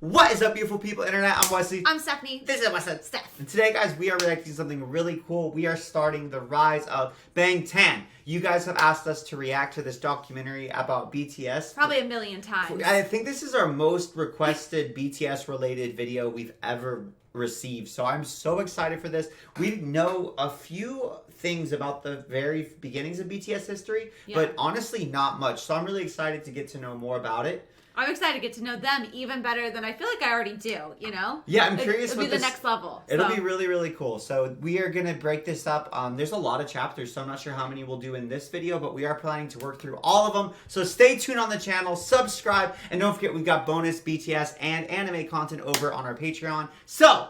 What is up, beautiful people, internet? I'm Wesley. I'm Stephanie. This is my son, Steph. And today, guys, we are reacting to something really cool. We are starting the rise of Bangtan. You guys have asked us to react to this documentary about BTS. Probably a million times. I think this is our most requested BTS-related video we've ever received. So I'm so excited for this. We know a few things about the very beginnings of BTS history, but honestly, not much. So I'm really excited to get to know more about it. I'm excited to get to know them even better than I feel like I already do, you know? Yeah, I'm curious. It'll be the next level. It'll be really, really cool. So we are going to break this up. There's a lot of chapters, so I'm not sure how many we'll do in this video, but we are planning to work through all of them. So stay tuned on the channel, subscribe, and don't forget we've got bonus BTS and anime content over on our Patreon. So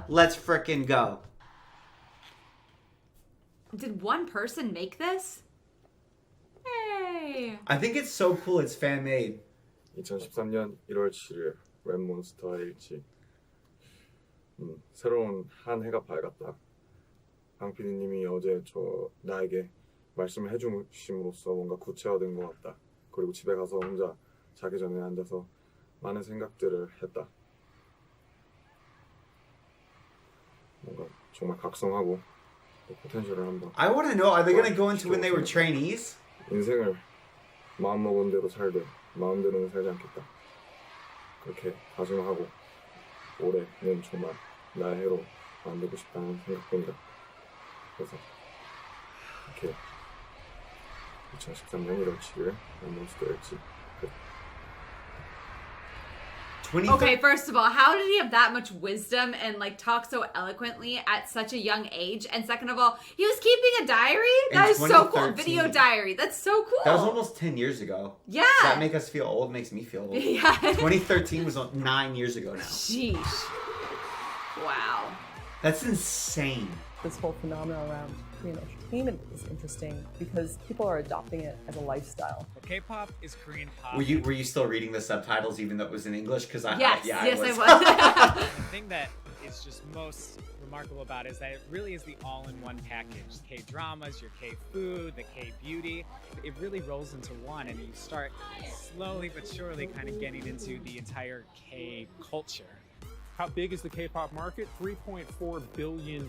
let's frickin' go. Did one person make this? Hey! I think it's so cool it's fan-made. 2013년 1월 7일 랩몬스터의 일지. 새로운 한 해가 밝았다. 방 PD님이 어제 나에게 말씀을 해주심으로써 뭔가 구체화된 것 같다. 그리고 집에 가서 혼자 자기 전에 앉아서 많은 생각들을 했다. 뭔가 정말 각성하고 포텐셜을 한번. I want to know, are they going to go into when they were trainees? 인생을 마음먹은 대로 살되 마음대로는 살지 않겠다. 그렇게 다짐하고 올해는 정말 나의 해로 만들고 싶다는 생각뿐이다. 그래서 이렇게 2013년 1월 7일 랩몬스터일지. Okay, first of all, how did he have that much wisdom and like talk so eloquently at such a young age? And second of all, he was keeping a diary? That is so cool. Video diary. That's so cool. That was almost 10 years ago. Yeah. Does that make us feel old? Makes me feel old. Yeah. 2013 was 9 years ago now. Sheesh. Wow. That's insane. This whole phenomenon around Korean entertainment is interesting because people are adopting it as a lifestyle. K-pop is Korean pop. Were you still reading the subtitles even though it was in English? Because I Yes, was. I was. The thing that is just most remarkable about it is that it really is the all-in-one package. K-dramas, your K-food, the K-beauty. It really rolls into one, and you start slowly but surely kind of getting into the entire K-culture. How big is the K-pop market? $3.4 billion.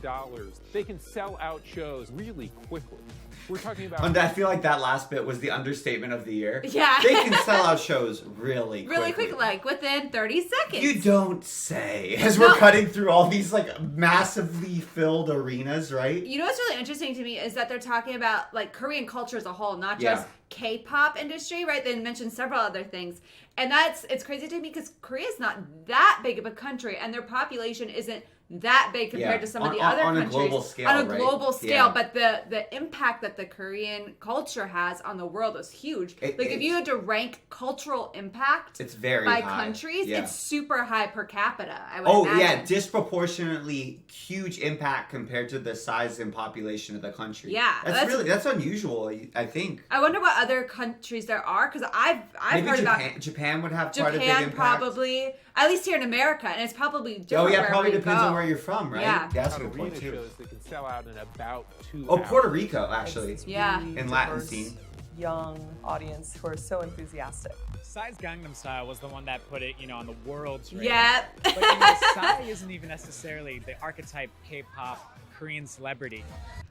They can sell out shows really quickly. We're talking about... And I feel like that last bit was the understatement of the year. Yeah. They can sell out shows really quickly. Really quick, like within 30 seconds. You don't say. As we're cutting through all these like massively filled arenas, right? You know what's really interesting to me is that they're talking about like Korean culture as a whole, not just K-pop industry, right? They mentioned several other things. And it's crazy to me because Korea's not that big of a country and their population isn't that big compared to some of the other countries. On a global scale, on a global scale, Yeah. but the impact that the Korean culture has on the world is huge. If you had to rank cultural impact it's very by high. countries, Yeah. it's super high per capita, I would imagine. Yeah, disproportionately huge impact compared to the size and population of the country. Yeah. That's unusual, I think. I wonder what other countries there are, because I've heard about... Japan would have quite a big Japan impact. probably, at least here in America, and it's probably different. It probably wherever depends you on go. where you're from, right? Yeah. That's a good point arena too. shows that can sell out in about 2 Oh, hours. Puerto Rico, actually. Yeah. Really In Latin diverse, scene. young audience who are so enthusiastic. Psy's Gangnam Style was the one that put it, on the world's radar. Yeah. But Psy isn't even necessarily the archetype K-pop Korean celebrity.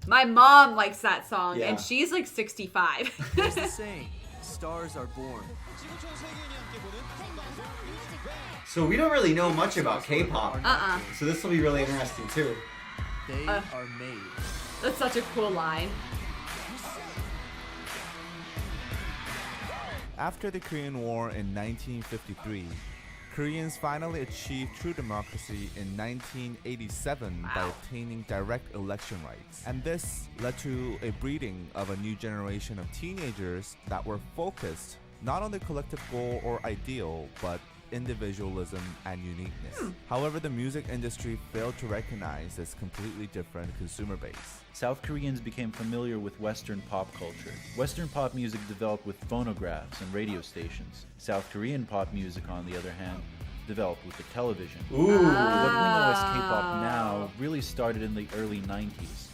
My mom likes that song, Yeah. and she's like 65. There's the saying, stars are born. So we don't really know much about K-pop. So this will be really interesting too. They are made. That's such a cool line. After the Korean War in 1953, Koreans finally achieved true democracy in 1987 by obtaining direct election rights. And this led to a breeding of a new generation of teenagers that were focused not on the collective goal or ideal, but individualism and uniqueness. However, the music industry failed to recognize this completely different consumer base. South Koreans became familiar with Western pop culture. Western pop music developed with phonographs and radio stations. South Korean pop music, on the other hand, developed with the television. Ooh. What we know as K-pop now really started in the early 90s.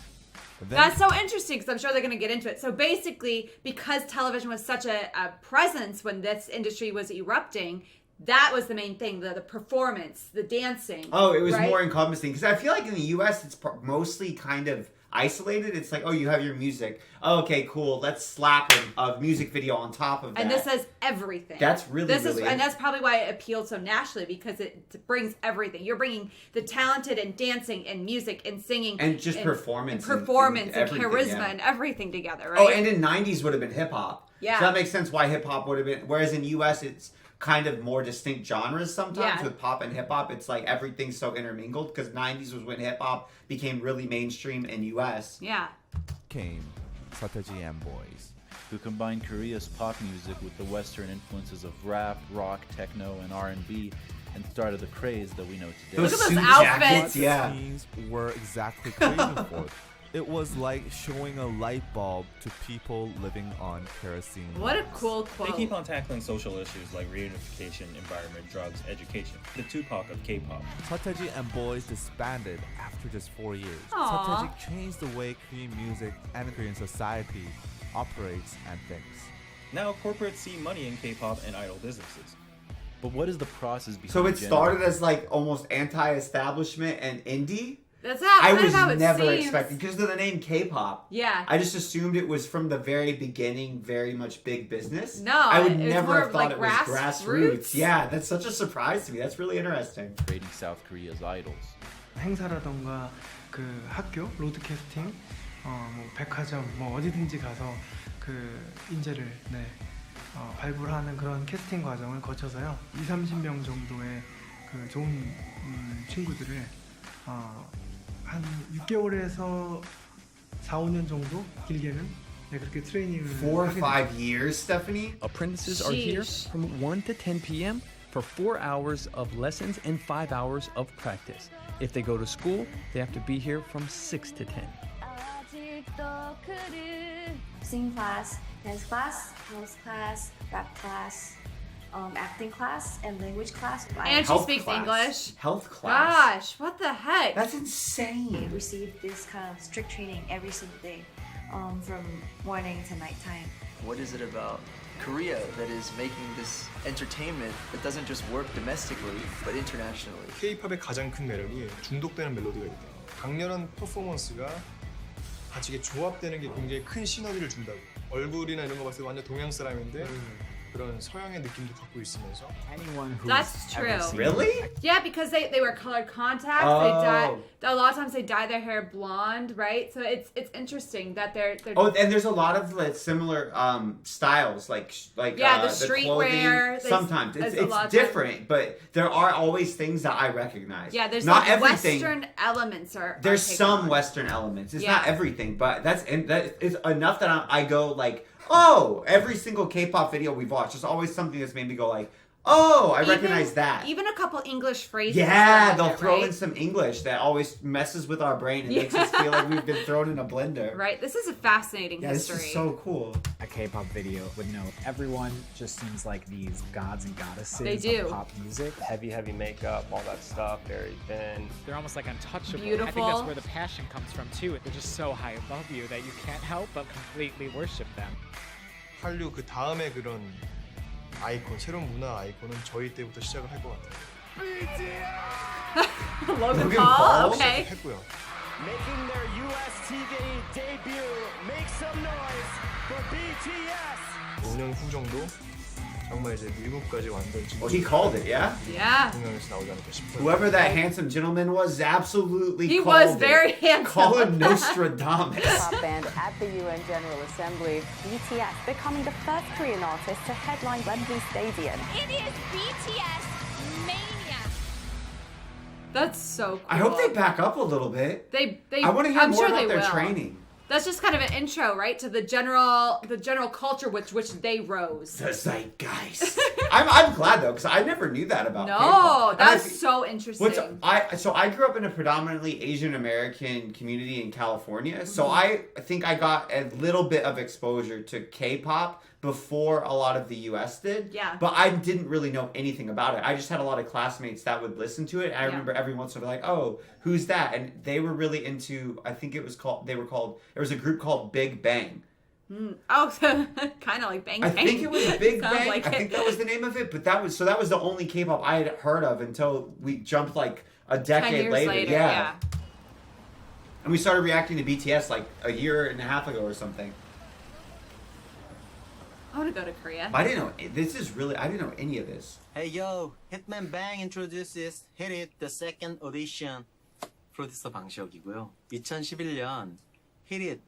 That's so interesting because I'm sure they're going to get into it. So basically, because television was such a presence when this industry was erupting, that was the main thing, the performance, the dancing. Oh, it was right? more encompassing. Because I feel like in the U.S., it's mostly kind of isolated. It's like, oh, you have your music. Oh, okay, cool. Let's slap a music video on top of that. And this has everything. That's really and that's probably why it appealed so nationally, because it brings everything. You're bringing the talented and dancing and music and singing and just performance and charisma and everything together, right? Oh, and in 90s would have been hip hop. Yeah. So that makes sense why hip hop would have been. Whereas in U.S., it's kind of more distinct genres sometimes. With pop and hip hop, it's like everything's so intermingled, because 90s was when hip hop became really mainstream in U.S. Yeah. Came Strategy and Boys, who combined Korea's pop music with the Western influences of rap, rock, techno, and R&B, and started the craze that we know today. Look at those outfits! Yeah. Scenes were exactly crazy for. It was like showing a light bulb to people living on kerosene. What a cool quote. They keep on tackling social issues like reunification, environment, drugs, education. The Tupac of K-pop. Strategy and Boys disbanded after just 4 years. Aww. Strategy changed the way Korean music and Korean society operates and thinks. Now corporates see money in K-pop and idol businesses. But what is the process behind So it started as like almost anti-establishment and indie? That's how it seems. I was never expecting, because of the name K-pop. Yeah. I just assumed it was from the very beginning, very much big business. No, I would it was never more have thought like it was grassroots. Yeah, that's such a surprise to me. That's really interesting. Creating South Korea's idols. 행사라던가 그 학교 로드 캐스팅, 뭐 백화점, 뭐 어디든지 가서 그 인재를 발굴하는 그런 캐스팅 과정을 거쳐서요. 20-30명 정도의 그 좋은 친구들을 한 6개월에서 4-5년 정도 길게는 그렇게 트레이닝을 4 or 5 years, Stephanie? Apprentices are here from 1 to 10 p.m. for 4 hours of lessons and 5 hours of practice. If they go to school, they have to be here from 6 to 10. Singing class, dance class, house class, rap class, acting class, and language class. And she speaks English. Health class. Gosh, what the heck? That's insane. They receive this kind of strict training every single day, from morning to nighttime. What is it about Korea that is making this entertainment that doesn't just work domestically but internationally? K-팝의 가장 큰 매력이 중독되는 멜로디가 있다. 강렬한 퍼포먼스가 같이 이게 조합되는 게 굉장히 큰 시너지를 준다고. 얼굴이나 이런 거 봤을 때 완전 동양 사람인데 그런 서양의 느낌도 갖고 있으면서. That's true. Really? Yeah, because they wear colored contacts. Oh. They dye. A lot of times they dye their hair blonde, right? So it's interesting that they're. Oh, and there's a lot of like similar styles, like the streetwear. Sometimes it's different, but there are always things that I recognize. Yeah, there's not like everything. Western elements are. There's some on. Western elements. It's not everything, but that is enough that I go like, oh, every single K-pop video we've watched, there's always something that's made me go like, oh, I recognize that. Even a couple English phrases. Yeah, they'll throw in some English that always messes with our brain and makes us feel like we've been thrown in a blender. Right, this is a fascinating history. This is so cool. A K-pop video would know everyone just seems like these gods and goddesses of pop music. Heavy makeup, all that stuff, very thin. They're almost like untouchable. Beautiful. I think that's where the passion comes from too. They're just so high above you that you can't help but completely worship them. 한류 그 다음에 그런 아이콘, 새로운 문화 아이콘은 저희 때부터 시작을 할 것 같아요. Logan Paul? Okay. 했고요. Making their US TV debut, make some noise for BTS. 5년 후 정도 정말 이제 미국까지 완전 Well, he called it, yeah? Yeah. 공연에서 나오지 않을까 싶어요. Whoever that handsome gentleman was absolutely He called was very it. handsome. Call him Nostradamus. Pop band at the UN General Assembly. BTS becoming the first Korean artist to headline Wembley Stadium. It is BTS Mania. That's so cool. I hope they back up a little bit. I want to hear I'm more sure about they their will. training. That's just kind of an intro, right, to the general culture with which they rose. The zeitgeist. I'm glad though, because I never knew that about No, K-pop. that's so interesting. So I grew up in a predominantly Asian American community in California, so I think I got a little bit of exposure to K-pop before a lot of the US did. Yeah. But I didn't really know anything about it. I just had a lot of classmates that would listen to it. And I remember every once in a while like, oh, who's that? And they were really into, I think there was a group called Big Bang. Oh, kind of like Bang Bang. I think it was Big Sounds Bang. like I think that was the name of it. But that was the only K-pop I had heard of until we jumped like a 10 decade years later. Yeah. And we started reacting to BTS like a year and a half ago or something. I want to go to Korea. I didn't know. I didn't know any of this. Hey yo, Hitman Bang introduces Hit It the second audition. 프로듀서 방시혁이고요. 2011년 Hit It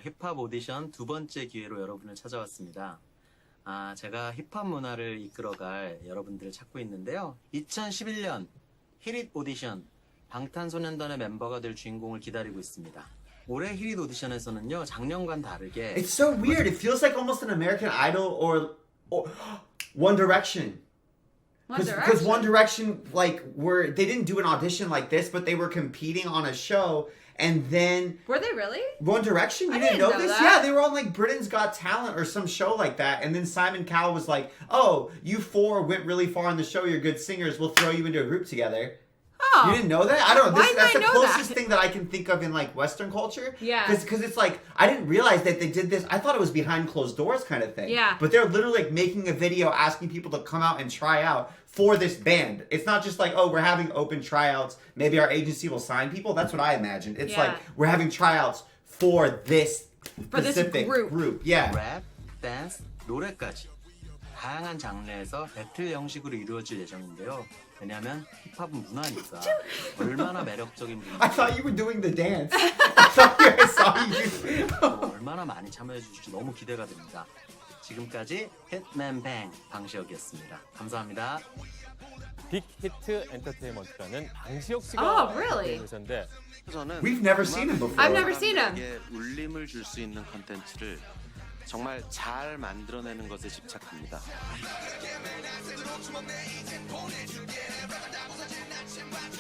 힙합 오디션 두 번째 기회로 여러분을 찾아왔습니다. 제가 힙합 문화를 이끌어갈 여러분들을 찾고 있는데요. 2011년 Hit It 오디션 방탄소년단의 멤버가 될 주인공을 기다리고 있습니다. 올해 Hit It 오디션에서는요, 작년과는 다르게 It's so weird. It feels like almost an American Idol or One Direction. Because One Direction, like, they didn't do an audition like this, but they were competing on a show, and then... Were they really? One Direction? You didn't know this? That. Yeah, they were on, like, Britain's Got Talent or some show like that, and then Simon Cowell was like, oh, you four went really far in the show, you're good singers, we'll throw you into a group together. Oh. You didn't know that? I don't know. That's the closest that? thing that I can think of in like Western culture. Yeah. Because it's like, I didn't realize that they did this. I thought it was behind closed doors kind of thing. Yeah. But they're literally like making a video asking people to come out and try out for this band. It's not just like, oh, we're having open tryouts. Maybe our agency will sign people. That's what I imagined. It's like, we're having tryouts for this specific group. Yeah. 랩, 댄스, 노래까지 다양한 장르에서 배틀 형식으로 이루어질 예정인데요. 왜냐하면 힙합은 문화니까 얼마나 매력적인 분인지 I thought you were doing the dance. I saw you. 얼마나 많이 참여해 주실지 너무 기대가 됩니다. 지금까지 Hitman Bang 방시혁이었습니다. 감사합니다. 빅히트 엔터테인먼트라는 방시혁 씨가 really? 회사인데 저는 We've never seen him before. I've never seen him. 울림을 줄 수 있는 콘텐츠를 정말 잘 만들어내는 것에 집착합니다.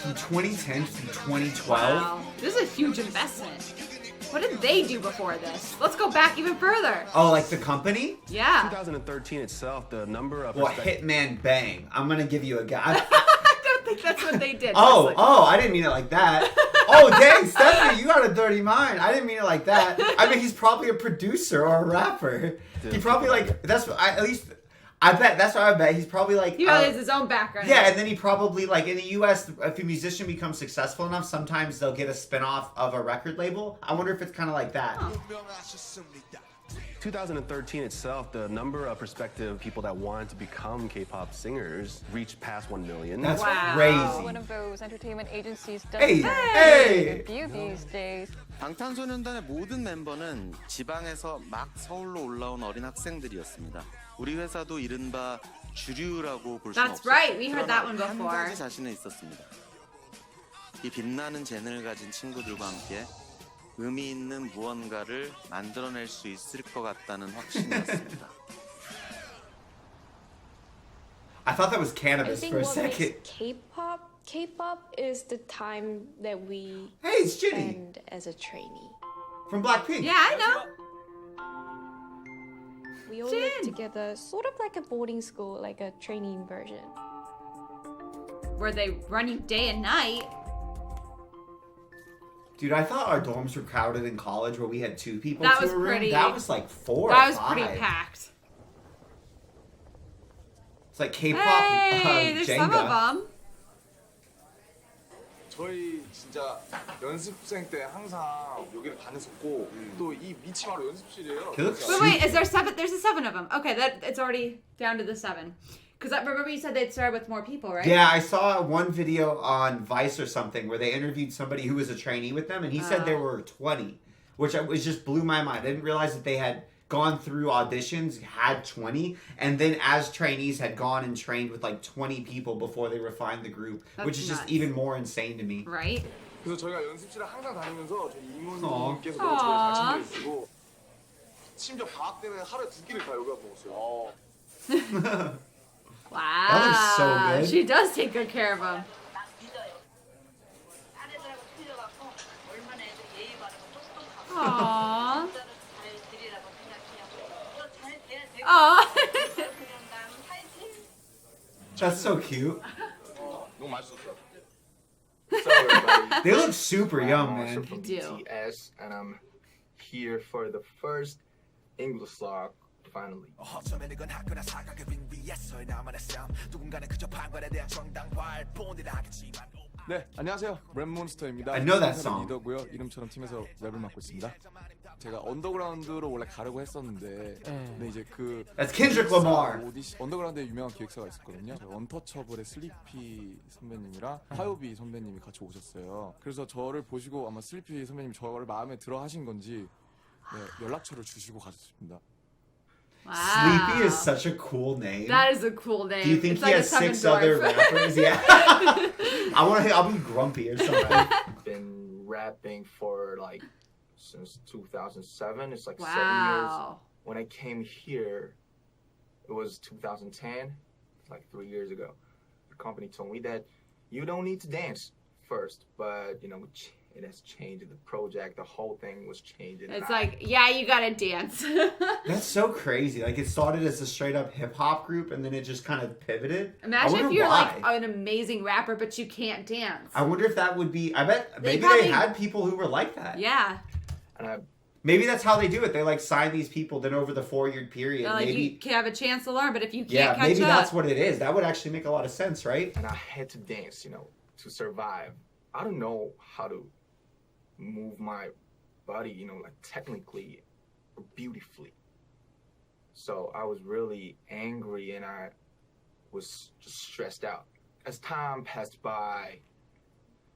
From 2010 to 2012. Wow. This is a huge investment. What did they do before this? Let's go back even further. Oh, like the company? Yeah. 2013 itself, the number of... Well, Hitman Bang. I'm going to give you a guy. I don't think that's what they did. I didn't mean it like that. Oh, dang, Stephanie, you got a dirty mind. I didn't mean it like that. I mean, he's probably a producer or a rapper. He probably like, I bet, that's what I bet. He's probably like... He has his own background. Yeah, and then he probably, like, in the U.S., if a musician becomes successful enough, sometimes they'll get a spin-off of a record label. I wonder if it's kind of like that. Oh. 2013 itself, the number of prospective people that wanted to become K-pop singers reached past 1 million. That's crazy. One of those entertainment agencies does Hey! debut these days. 방탄소년단의 모든 멤버는 지방에서 막 서울로 올라온 어린 학생들이었습니다. 우리 회사도 이른바 주류라고 볼 수는 That's right. We heard that one before. 한 가지 자신은 있었습니다. 이 빛나는 재능을 가진 친구들과 함께 의미 있는 무언가를 만들어낼 수 있을 것 같다는 확신이었습니다. I thought that was I cannabis think for a what second. makes K-pop is the time that we Hey, it's Ginny. spend as a trainee. From Blackpink. Yeah, I know. We all live together, sort of like a boarding school, like a training version. Were they running day and night? Dude, I thought our dorms were crowded in college where we had 2 people That to was a room. pretty. That was like 4 That or was 5. pretty packed. It's like K-pop Hey, there's some of Jenga. them. 저희 진짜 연습생 때 항상 여기를 다녔었고 또 이 밑이 바로 연습실이에요. Wait, is there 7? There's a 7 of them. Okay, it's already down to the 7. Because I remember you said they'd start with more people, right? Yeah, I saw one video on Vice or something where they interviewed somebody who was a trainee with them, and he said there were 20, which just blew my mind. I didn't realize that they had gone through auditions, had 20, and then as trainees had gone and trained with like 20 people before they refined the group, which is just even more insane to me. Right? 그래서 저희가 연습실을 항상 다니면서 저희 이모님께서 너무 저희 잘 챙겨주시고 심지어 방학 때는 하루에 2끼를 다 여기 와서 먹었어요. Wow. That looks so good. She does take good care of them. Aww. Aww. That's so cute. 너무 맛있었어요. They look super young, man. From BTS, and I'm here for the first English song finally. 네, 안녕하세요. 랩몬스터입니다. I know that song. 리더고요. 이름처럼 팀에서 랩을 맡고 있습니다. 제가 언더그라운드로 원래 가려고 했었는데 근데 이제 그 That's Kendrick Lamar. 언더그라운드에 유명한 기획사가 있었거든요. 원터처블의 슬리피 선배님이랑 하요비 선배님이 같이 오셨어요. 그래서 저를 보시고 아마 슬리피 선배님이 저를 마음에 들어 하신 건지 네, 연락처를 주시고 가셨습니다. Wow. Sleepy is such a cool name. That is a cool name. Do you think it's he like has a seven 6 other dwarf. rappers? Yeah. I'll be grumpy or something. I've been rapping for like since 2007. It's like 7 years. When I came here, it was 2010. It's like 3 years ago. The company told me that you don't need to dance first, but you know it has changed. The project, the whole thing was changing. It's like, yeah, you gotta dance. That's so crazy. Like, it started as a straight up hip hop group and then it just kind of pivoted. Imagine if you're like an amazing rapper, but you can't dance. I wonder if that would be. I bet maybe probably- they had people who were like that. Yeah. Maybe that's how they do it. They like sign these people, then over the 4-year period, Like maybe. you can have a chance to learn, but if you can't Yeah, catch maybe up, that's what it is. That would actually make a lot of sense, right? And I had to dance, you know, to survive. I don't know how to move my body, you know, like technically or beautifully. So I was really angry and I was just stressed out. As time passed by,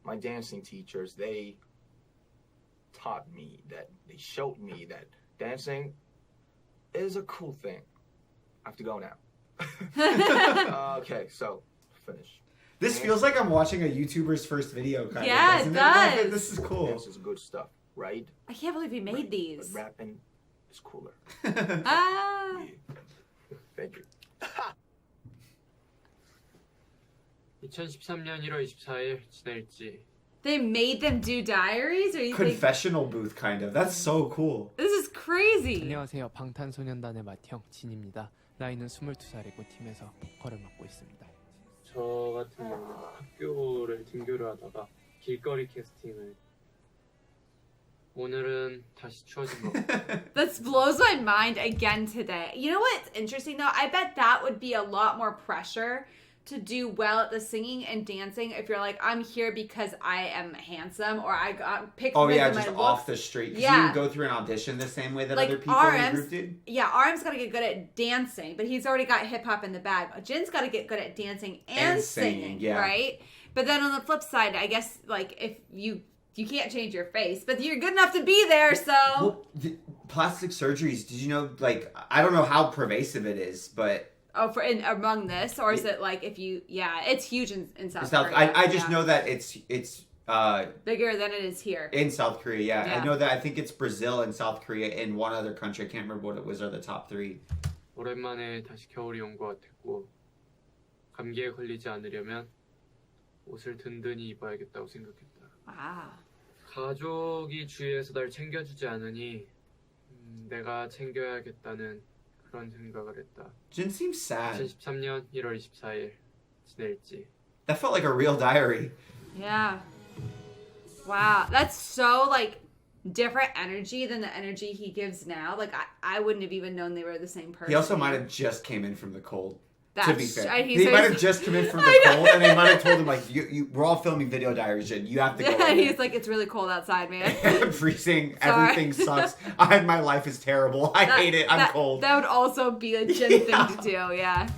my dancing teachers, they taught me that, they showed me that dancing is a cool thing. I have to go now. Okay, so finish. This feels like I'm watching a YouTuber's first video, kind Yeah, of. it doesn't does. This is cool. This is good stuff, right? I can't believe he made these. But rapping is cooler. Ah. Thank you. 2013년 1월 24일 지낼지. They made them do diaries, or you think Confessional booth, kind of. That's so cool. this is crazy? 안녕하세요. 방탄소년단의 맏형 진입니다. 나이는 22살이고 팀에서 보컬을 맡고 있습니다. 저 같은 경우는 학교를 등교를 하다가 길거리 캐스팅을 오늘은 다시 추워진 것 같아요. This blows my mind again today. You know what's interesting though? I bet that would be a lot more pressure to do well at the singing and dancing if you're like, I'm here because I am handsome or I got picked Oh, because yeah, of just my off looks. the street. 'Cause Yeah. you would go through an audition the same way that Like other people in the RM's, group did. yeah, RM's got to get good at dancing, but he's already got hip hop in the bag. Jin's got to get good at dancing and singing, yeah. right? But then on the flip side, I guess like if you can't change your face, but you're good enough to be there, so. Well, plastic surgeries, did you know, like, I don't know how pervasive it is, but... Oh, among this, or is it like if you? Yeah, it's huge in South Korea. I just yeah. know that it's bigger than it is here in South Korea. Yeah. Yeah. I know that. I think it's Brazil and South Korea and one other country. I can't remember what it was. Are the top 3. 오랜만에 다시 겨울이 온 것 같았고 감기에 걸리지 않으려면 옷을 든든히 입어야겠다고 생각했다. Wow. 가족이 주위에서 날 챙겨주지 않으니 내가 챙겨야겠다는 그런 생각을 했다. Jin seems sad. 2013년 1월 24일 지낼지. That felt like a real diary. Yeah. Wow, that's so like different energy than the energy he gives now. Like I wouldn't have even known they were the same person. He also might have just came in from the cold. To That's- be fair, he he says- might have just come in from the I know. cold, and they might have told him like, we're all filming video diaries, Jin. You have to go." Yeah, in he's like, it's really cold outside, man. I'm freezing. Sorry. Everything sucks. My life is terrible. I hate it. I'm cold. That would also be a Jin thing to do, yeah.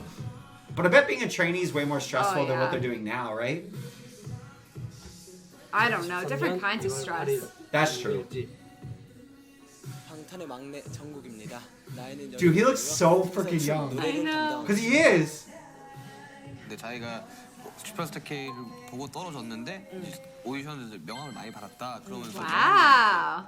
But I bet being a trainee is way more stressful Oh, than what yeah. they're doing now, right? I don't know, different kinds of stress. That's true. 방탄의 막내 정국입니다. 나이는 Dude, he looks so freaking young. I know. Because he is. 근데 자기가 슈퍼스타 K를 보고 떨어졌는데 오디션에서 명함을 많이 받았다. 그러면서 Wow.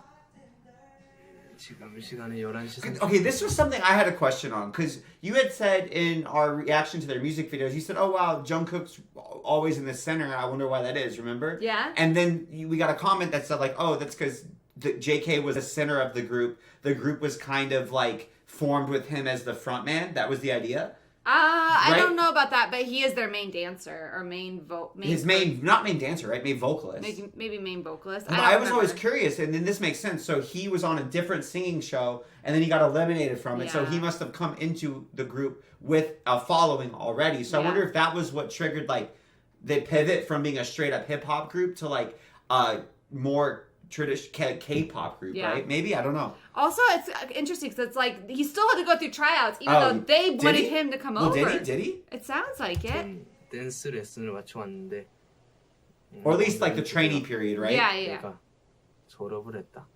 지금 시간에 11시 Okay, this was something I had a question on. Because you had said in our reaction to their music videos, you said, oh wow, Jungkook's always in the center. I wonder why that is, remember? Yeah. And then we got a comment that said like, oh, that's because JK was the center of the group. The group was kind of like formed with him as the front man. That was the idea. I Right? don't know about that, but he is their main dancer or not main dancer, right? Main vocalist. Maybe main vocalist. But I was always curious, and then this makes sense. So he was on a different singing show, and then he got eliminated from it. So he must have come into the group with a following already. So I wonder if that was what triggered like the pivot from being a straight up hip hop group to like more traditional K-pop group, right? Maybe, I don't know. Also, it's interesting because it's like he still had to go through tryouts, even though they wanted him to come over. Did he? It sounds like it. 댄스 레슨을 마쳐 왔는데. Or at least like the trainee period, right? Yeah. 내가 졸업을 했다.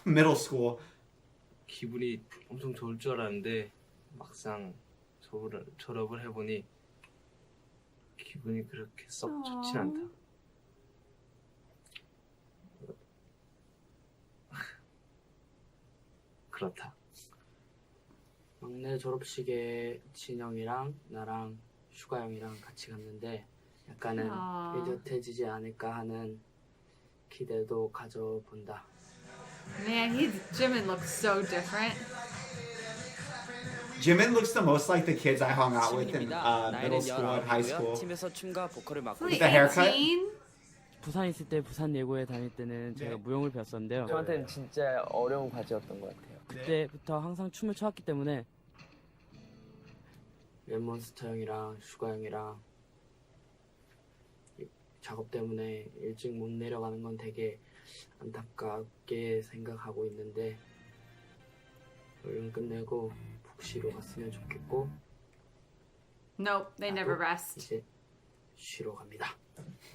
Middle school. 기분이 엄청 좋을 줄 알았는데 막상 졸업을 해보니 기분이 그렇게 썩 좋진 않다. 그렇다. 막내 졸업식에 진영이랑 나랑 슈가 형이랑 같이 갔는데 약간은 삐듯해지지 않을까 하는 기대도 가져본다. Man, Jimin looks so different. Jimin looks the most like the kids I hung out with in middle school and high school. 팀에서 춤과 보컬을 맡고 With the haircut? 부산에 있을 때 부산 예고에 다닐 때는 제가 무용을 배웠었는데요. 저한테는 진짜 어려운 과제였던 것 같아요. 그때부터 항상 춤을 춰왔기 때문에 랩몬스터 형이랑 슈가 형이랑 작업 때문에 일찍 못 내려가는 건 되게 안타깝게 생각하고 있는데 얼른 끝내고 푹 쉬러 갔으면 좋겠고. Nope, they never rest. 이제 쉬러 갑니다.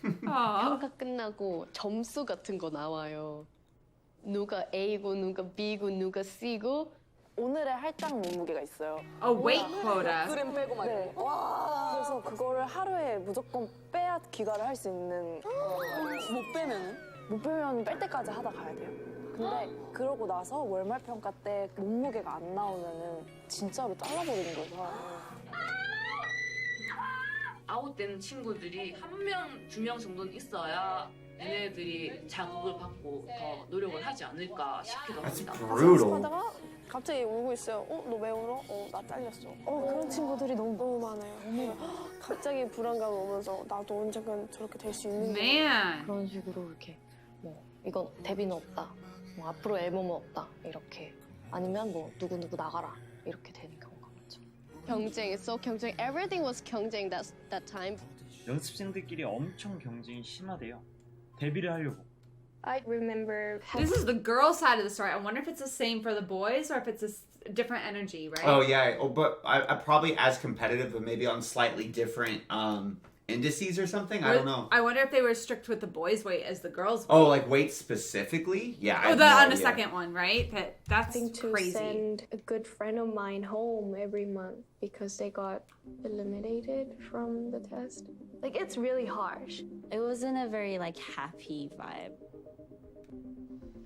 평가 끝나고 점수 같은 거 나와요. 누가 A고 누가 B고 누가 C고 오늘의 할당 몸무게가 있어요. A weight quota. 그램 빼고 막 이런 거. 그래서 그거를 하루에 무조건 빼야 귀가를 할 수 있는. 못 빼면은? 못 빼면 뺄 때까지 하다 가야 돼요. 근데 그러고 나서 월말 평가 때 몸무게가 안 나오면은 진짜로 잘라버리는 거죠. 아웃되는 친구들이 한 명, 두 명 정도는 있어야 얘네들이 자극을 받고 더 노력을 하지 않을까 싶기도 합니다. 연습하다가 갑자기 울고 있어요. 너 왜 울어? 나 잘렸어. 그런 친구들이 너무 많아요. 갑자기 불안감 오면서 나도 언젠간 저렇게 될 수 있는 Man. 그런 식으로 이렇게 뭐 이건 데뷔는 없다. 뭐 앞으로 앨범은 없다. 이렇게 아니면 뭐 누구 나가라. 이렇게 되는 경우가 많죠. 경쟁했어. 경쟁. Everything was 경쟁 that time. 연습생들끼리 엄청 경쟁이 심하대요. 데뷔를 하려고. I remember. This is the girl side of the story. I wonder if it's the same for the boys or if it's a different energy, right? Oh yeah, but I probably as competitive, but maybe on slightly different indices or something. I don't know. I wonder if they were strict with the boys' weight as the girls' weight. Oh, like weight specifically? Yeah. Oh, on the second one, right? That's to crazy. Send a good friend of mine home every month because they got eliminated from the test. Like, it's really harsh. It wasn't a very happy vibe.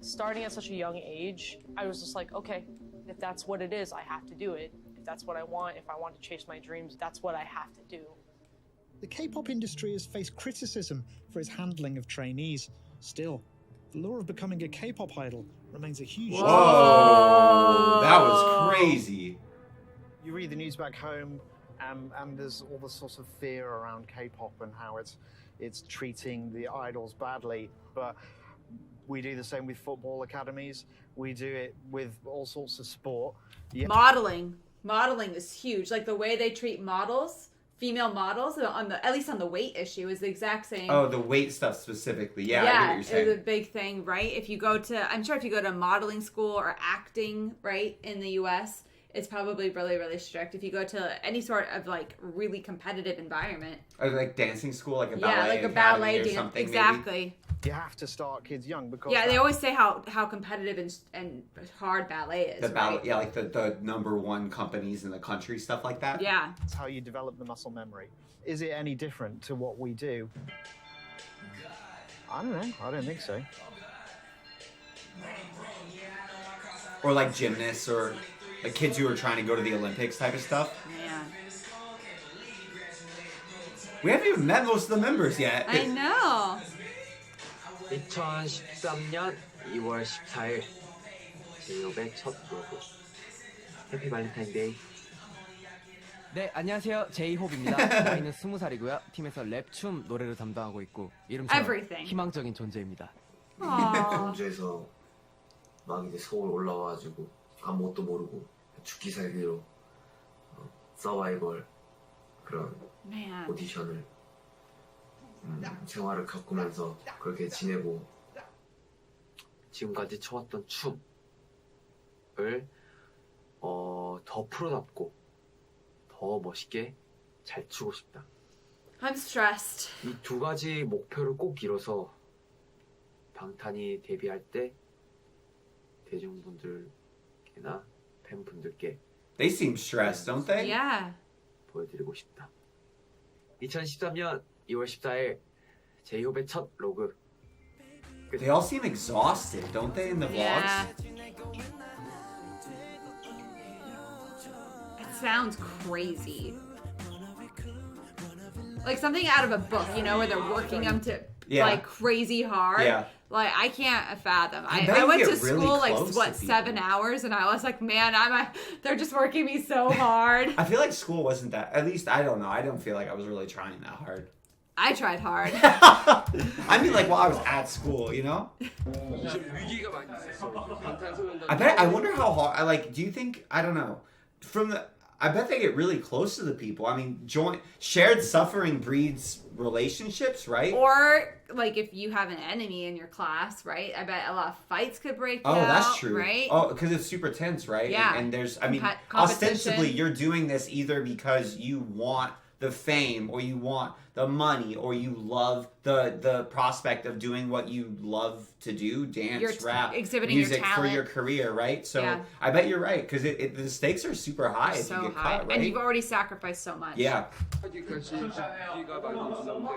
Starting at such a young age, I was just like, okay, if that's what it is, I have to do it. If that's what I want, if I want to chase my dreams, that's what I have to do. The K-pop industry has faced criticism for its handling of trainees. Still, the lure of becoming a K-pop idol remains a huge... Whoa! That was crazy. You read the news back home, and there's all the sorts of fear around K-pop and how it's treating the idols badly. But we do the same with football academies. We do it with all sorts of sport. Yeah. Modeling is huge. Like the way they treat models, female models, at least on the weight issue, is the exact same. Oh, the weight stuff specifically. Yeah, I get what you're saying. It's a big thing, right? I'm sure if you go to modeling school or acting, right, in the U.S., it's probably really, really strict. If you go to any sort of really competitive environment. Or like dancing school, like a ballet. Yeah, like a ballet or dance. something, Exactly. Maybe. You have to start kids young because... Yeah, they always say how competitive and hard ballet is, The ballet, right? yeah, like the #1 companies in the country, stuff like that. Yeah. It's how you develop the muscle memory. Is it any different to what we do? I don't know. I don't think so. Or like gymnasts or like kids who are trying to go to the Olympics type of stuff. Yeah. We haven't even met most of the members yet. I know. 2013년 2월 14일 제 인생의 첫 로그 해피 발렌타인데이 네, 안녕하세요. 제이홉입니다. 나이는 20살이고요. 팀에서 랩, 춤, 노래를 담당하고 있고 이름처럼 Everything. 희망적인 존재입니다. 광주에서 막 이제 서울 올라와가지고 아무것도 모르고 죽기 살기로 서바이벌 그런 Man. 오디션을 생활을 겪으면서 그렇게 지내고 지금까지 춰왔던 춤을 더 프로답고 더 멋있게 잘 추고 싶다. I'm stressed. 이 두 가지 목표를 꼭 이뤄서 방탄이 데뷔할 때 대중분들께나 팬분들께 They seem stressed, don't they? Yeah. 보여드리고 싶다. 2013년 2월 14일 제이홉의 첫 로그. They all seem exhausted, don't they, in the vlogs? Yeah. It sounds crazy. Like something out of a book, you know, where they're working them to like crazy hard. Yeah. Like I can't fathom. I bet I you went to get really school like close to what, 7 hours, and I was like, man, they're just working me so hard. I feel like school wasn't that. At least I don't know. I don't feel like I was really trying that hard. I tried hard. I mean, like while I was at school, you know. 위기가 많이 있었어. 방탄소년단. I wonder how hard. Do you think? I don't know. I bet they get really close to the people. I mean, shared suffering breeds relationships, right? Or like if you have an enemy in your class, right? I bet a lot of fights could break out. Oh, that's true. Right? Oh, because it's super tense, right? Yeah. And there's, I mean, competition. ostensibly, you're doing this either because you want the fame, or you want the money, or you love the prospect of doing what you love to do, dance, rap, exhibiting music your for talent. your career, right? So Yeah. I bet you're right, because the stakes are super high if So you get high. caught, right? And you've already sacrificed so much. Yeah.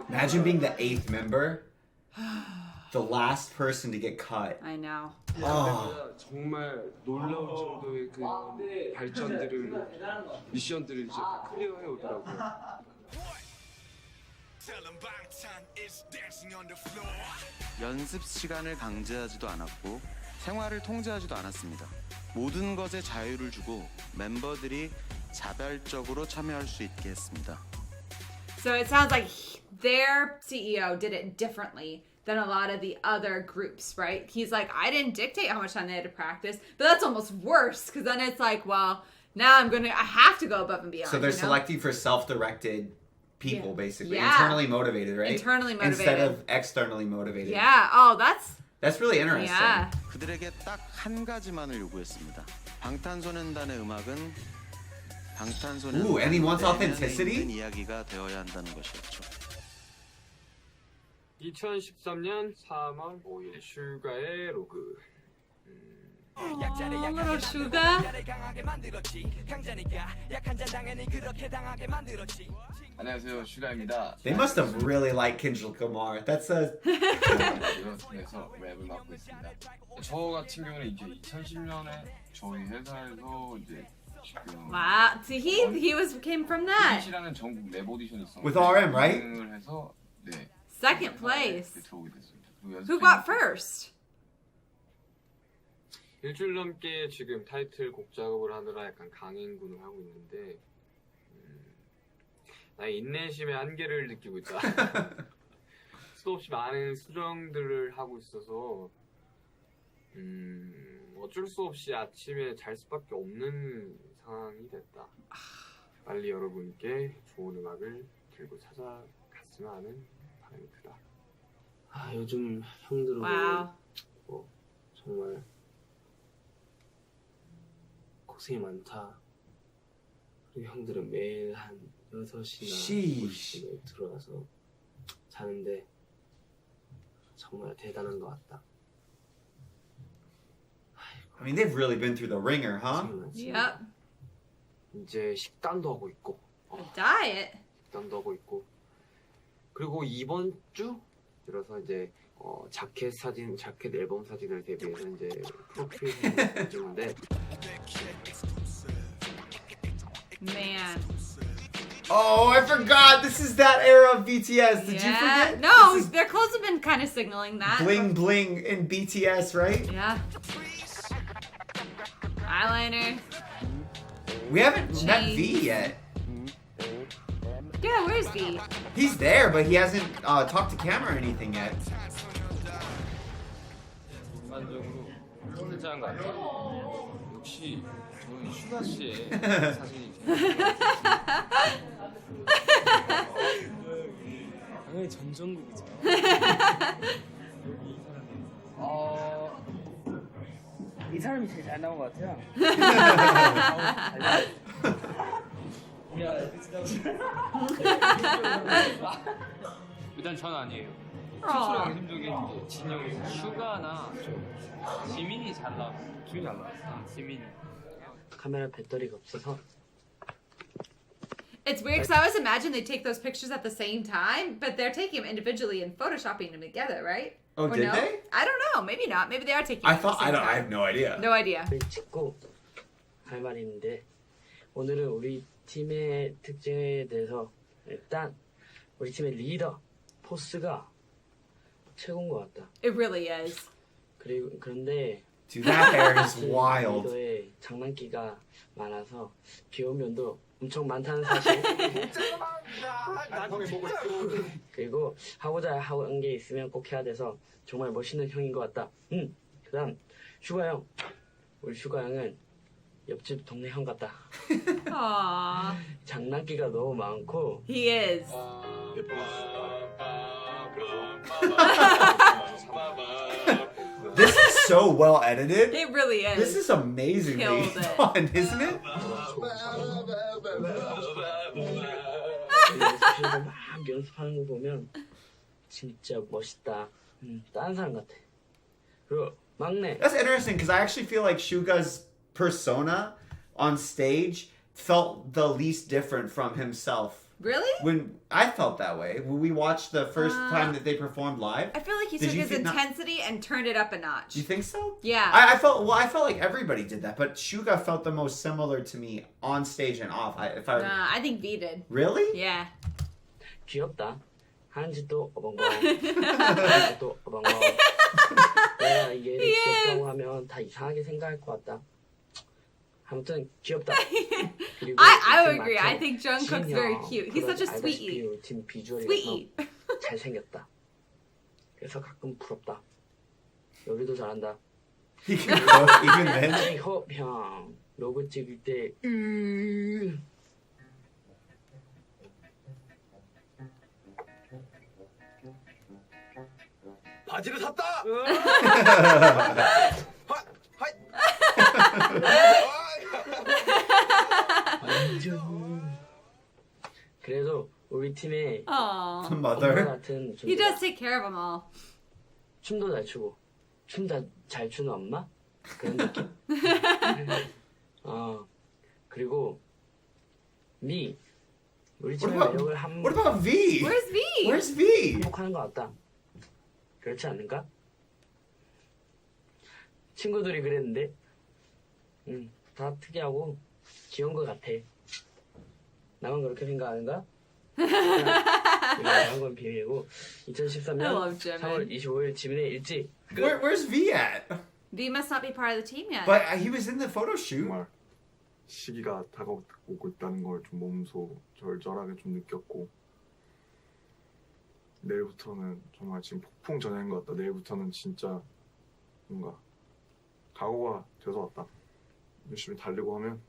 Imagine being the 8th member, the last person to get cut. I know. Oh. 정말 놀라울 정도의 그 발전들을 미션들을 이제 다 클리어해 오더라고요. 연습 시간을 강제하지도 않았고 생활을 통제하지도 않았습니다. 모든 것에 자유를 주고 멤버들이 자발적으로 참여할 수 있게 했습니다. So it sounds like their CEO did it differently than a lot of the other groups, right? He's like, I didn't dictate how much time they had to practice, but that's almost worse because then it's like, well, now I have to go above and beyond. So they're you know? selecting for self-directed people, basically. Yeah. Internally motivated, right? Internally motivated. Instead of externally motivated. Yeah. Oh, that's really interesting. Yeah. 그들에게 딱 한 가지만을 요구했습니다. 방탄소년단의 음악은 Ooh, and he wants 방탄소년단의 authenticity? 이야기가 되어야 한다는 것이었죠. 2013년 3월 5일 슈가의 로그. little sugar. 안녕하세요, 슈가입니다. They must have really liked Kendrick Lamar. That's a... 이어서 랩을 맡고 있습니다. 저 같은 경우는 이제 2010년에 저희 회사에서 이제 지금 Wow. So he came from that. 이라는 전국 랩 오디션이 있었는데 With RM, right? 우승을 해서 네. Second place. 들어오게 됐습니다. Who got first? 일주일 넘게 지금 타이틀 곡 작업을 하느라 약간 강행군을 하고 있는데 나의 인내심의 한계를 느끼고 있다. 수도 없이 많은 수정들을 하고 있어서 어쩔 수 없이 아침에 잘 수밖에 없는 상황이 됐다. 빨리 여러분께 좋은 음악을 들고 찾아갔으면 하는 바람이 크다. 아, 요즘 형들은 정말 고생이 많다. 그리고 형들은 매일 한 6시나 9시에 들어와서 자는데 정말 대단한 것 같다. I mean, they've really been through the ringer, huh? Yep. 이제 식단도 하고 있고. Diet. 식단도 하고 있고. 그리고 이번 주 들어서 이제 자켓 앨범 사진을 대비해서 이제 프로필 사진을 찍는데. Man. Oh, I forgot. This is that era of BTS. Did you forget? No, their clothes have been kind of signaling that. Bling bling in BTS, right? Yeah. Eyeliner. We haven't met V yet. Yeah, where's V? He's there, but he hasn't talked to camera or anything yet. 전반적으로 괜찮은 것 같아요. 역시 저는 슈가 씨의 사진이 당연히 전정국이죠. 이 사람이 제일 잘 나온 것 같아요. 일단 전 아니에요. 최초로 양심적인 진영이 슈가나 지민이 잘 나왔어. 지민이 잘 나왔어. 지민이. 카메라 배터리가 없어서. It's weird because I always imagine they take those pictures at the same time, but they're taking them individually and photoshopping them together, right? Oh, or did no? they? I don't know. Maybe not. Maybe they are taking. I them at the thought same I time. have no idea. No idea. 찍고 할 말이 있는데 오늘은 우리 팀의 특징에 대해서 일단 우리 팀의 리더 포스가 최고인 것 같다. It really is. 그런데 Dude, that hair is wild. 리더의 장난기가 많아서 비오면도 엄청 많다는 사실. 그리고 하고자 한 게 있으면 꼭 해야 돼서 정말 멋있는 형인 것 같다. 그다음 슈가 형. 우리 슈가 형은 옆집 동네 형 같다. Aww. 장난기가 너무 많고. He is. This is so well edited. It really is. This is amazingly Killed it. fun, isn't it? 막 연습하는 거 보면 진짜 멋있다. 다른 사람 같아. 그리고 막내. That's interesting because I actually feel like Shuga's persona on stage felt the least different from himself. Really? When I felt that way. When we watched the first time that they performed live. I feel like he Did took you his think intensity and turned it up a notch. Do you think so? Yeah. I felt like everybody did that, but Shuga felt the most similar to me on stage and off. I think V did. Really? Yeah. 귀엽다. 하는 짓도 어벙벙. 하는 짓도 어벙벙. 내가 이게 귀엽다고 하면 다 이상하게 생각할 것 같다. 아무튼 귀엽다. I would agree. I think Jungkook's very cute. He's such a sweetie. 팀 비주얼이 Sweetie. 잘생겼다. 그래서 가끔 부럽다. 요리도 잘한다. He can cook even then. 제이홉 형 로고 찍을 때 바지를 샀다. 그래도 우리 팀의 Aww. 엄마 같은 He does take care of them all. 춤도 잘 추고 춤 잘 추는 엄마 그런 느낌. 그리고 미 우리 팀의 매력을 한. What about V? Where's V? Where's V? 행복하는 것 같다. 그렇지 않는가? 친구들이 그랬는데, 다 특이하고 귀여운 것 같아. 나만 그렇게 생각하는가? 이거 한 건 비밀이고 2013년 3월 25일 지민의 일지. Where's V at? V must not be part of the team yet. But he was in the photo shoot. 정말 시기가 다가오고 있다는 걸 좀 몸소 절절하게 좀 느꼈고 내일부터는 정말 지금 폭풍 전야인 것 같다. 내일부터는 진짜 뭔가 각오가 돼서 왔다. 열심히 달리고 하면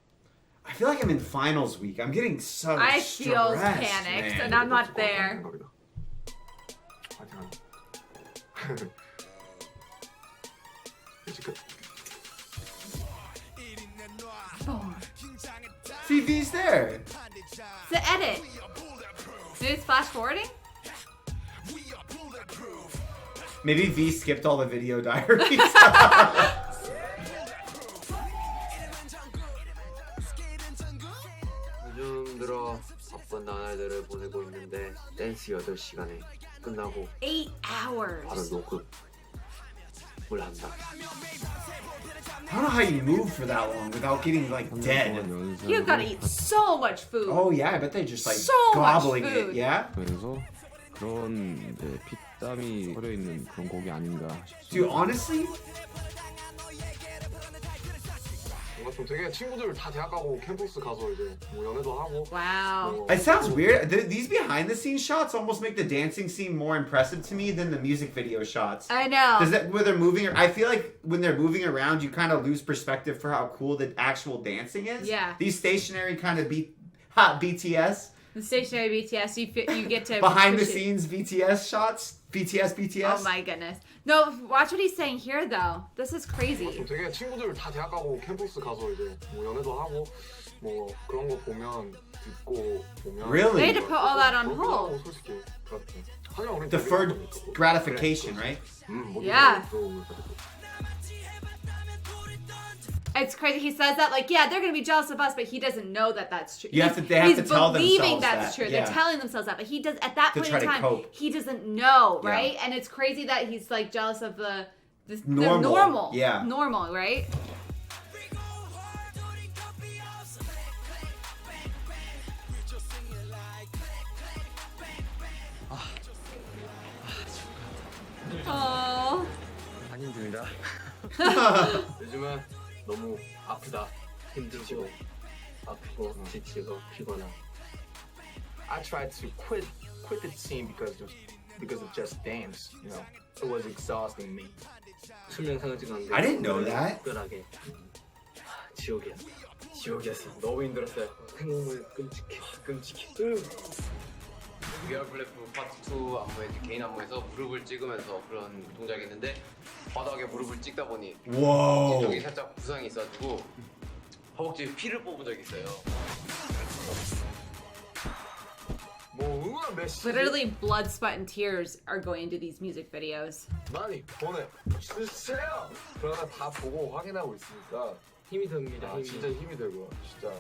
I feel like I'm in finals week. I'm getting so I stressed, feel panicked man. and I'm not there. 이제 끝. See, V's there. It's the edit. Maybe it's flash forwarding? Maybe V skipped all the video diaries. 요즘 들어 바쁜 나날들을 보내고 있는데 댄스 8시간에 끝나고 8 hours. 바로 녹음을 한다. I don't know how you move for that long without getting like dead. You've got to eat so much food. Oh yeah, I bet they just like So gobbling much it. food. Yeah. 그래서 그런 이제 핏땀이 서려 있는 그런 곡이 아닌가 싶습니다. Dude, honestly, 맞죠. 되게 친구들 다 대학 가고 캠퍼스 가서 이제 뭐 연애도 하고. Wow. It sounds weird. These behind the scenes shots almost make the dancing scene more impressive to me than the music video shots. I know. Does that where they're moving? I feel like when they're moving around, you kind of lose perspective for how cool the actual dancing is. Yeah. These stationary kind of BTS. The stationary BTS, you get to Behind the appreciate- scenes BTS shots. BTS. Oh my goodness. No, watch what he's saying here though. This is crazy. 맞죠. 되게 친구들 다 대학 가고 캠퍼스 가서 이제 뭐 연애도 하고 뭐 그런 거 보면 듣고 보면. Really? They had to put all that on hold. 솔직히 그렇죠. 하지만 우리 Deferred gratification, right? Yeah. It's crazy. He says that like, yeah, they're gonna be jealous of us, but he doesn't know that that's true. They have to tell he's themselves believing that's that, true. yeah. They're telling themselves that, but he does at that To point try in to time. cope. He doesn't know, Yeah. right? And it's crazy that he's like jealous of the Normal. normal, Yeah. normal, right? Oh. 안 힘듭니다. 요즘은 너무 아프다. 힘들고 아프고 지치고 피곤하. I tried to quit the team because of just dance. You know, it was exhausting me. 수면 상하지가 않는데. I didn't know that. 특별하게 지옥이야. 지옥이었어. 너무 힘들었어요. 생각만 끔찍해. 위아블레프 파트 2 안무에 개인 안무에서 무릎을 찍으면서 그런 동작이 있는데 바닥에 무릎을 찍다 보니 와우. 이쪽이 살짝 부상이 있어가지고 허벅지에 피를 뽑은 적이 있어요. 뭐 응원 메시지 Literally, blood, sweat, and tears are going into these music videos. 많이 보내주세요. 그러다 다 보고 확인하고 있으니까 힘이 듭니다. 아, 진짜 힘이 되고 진짜.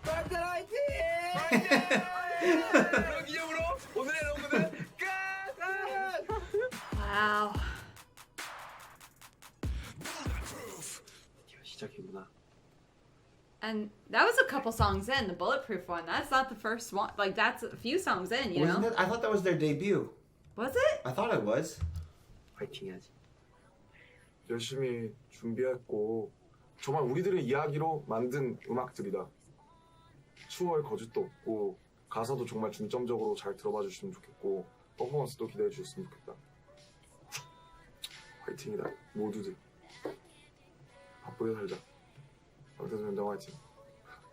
빵탄 화이팅! 그런 기념으로 오늘의 로그는 끝! Wow. 시작이구나. And that was a couple songs in, the Bulletproof one. That's not the first one. Like, that's a few songs in, you know? Wasn't it? I thought that was their debut. Was it? I thought it was. 파이팅 해야지. 열심히 준비했고 정말 우리들의 이야기로 만든 음악들이다. 추월 거짓도 없고 가사도 정말 중점적으로 잘 들어봐 주시면 좋겠고 퍼포먼스도 기대해 주셨으면 좋겠다. 화이팅이다 모두들. 바쁘게 살자. 방탄소년단 화이팅.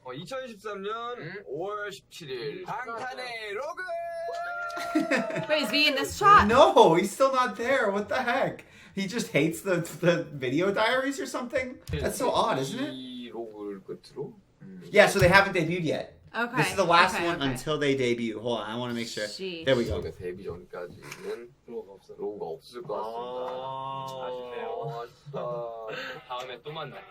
2023년 5월 17일 방탄의 로그! Wait, is V in this shot? No, he's still not there. What the heck? He just hates the video diaries or something? That's so odd, isn't it? 이 로그를 끝으로 Yeah, so they haven't debuted yet. Okay. This is the last okay, one okay. until they debut. Hold on, I want to make sure. Sheesh. There we go. 저희가 데뷔 전까지는 로고가 없을 것 같습니다. 아쉽네요. 아쉽다. 다음에 또 만나요.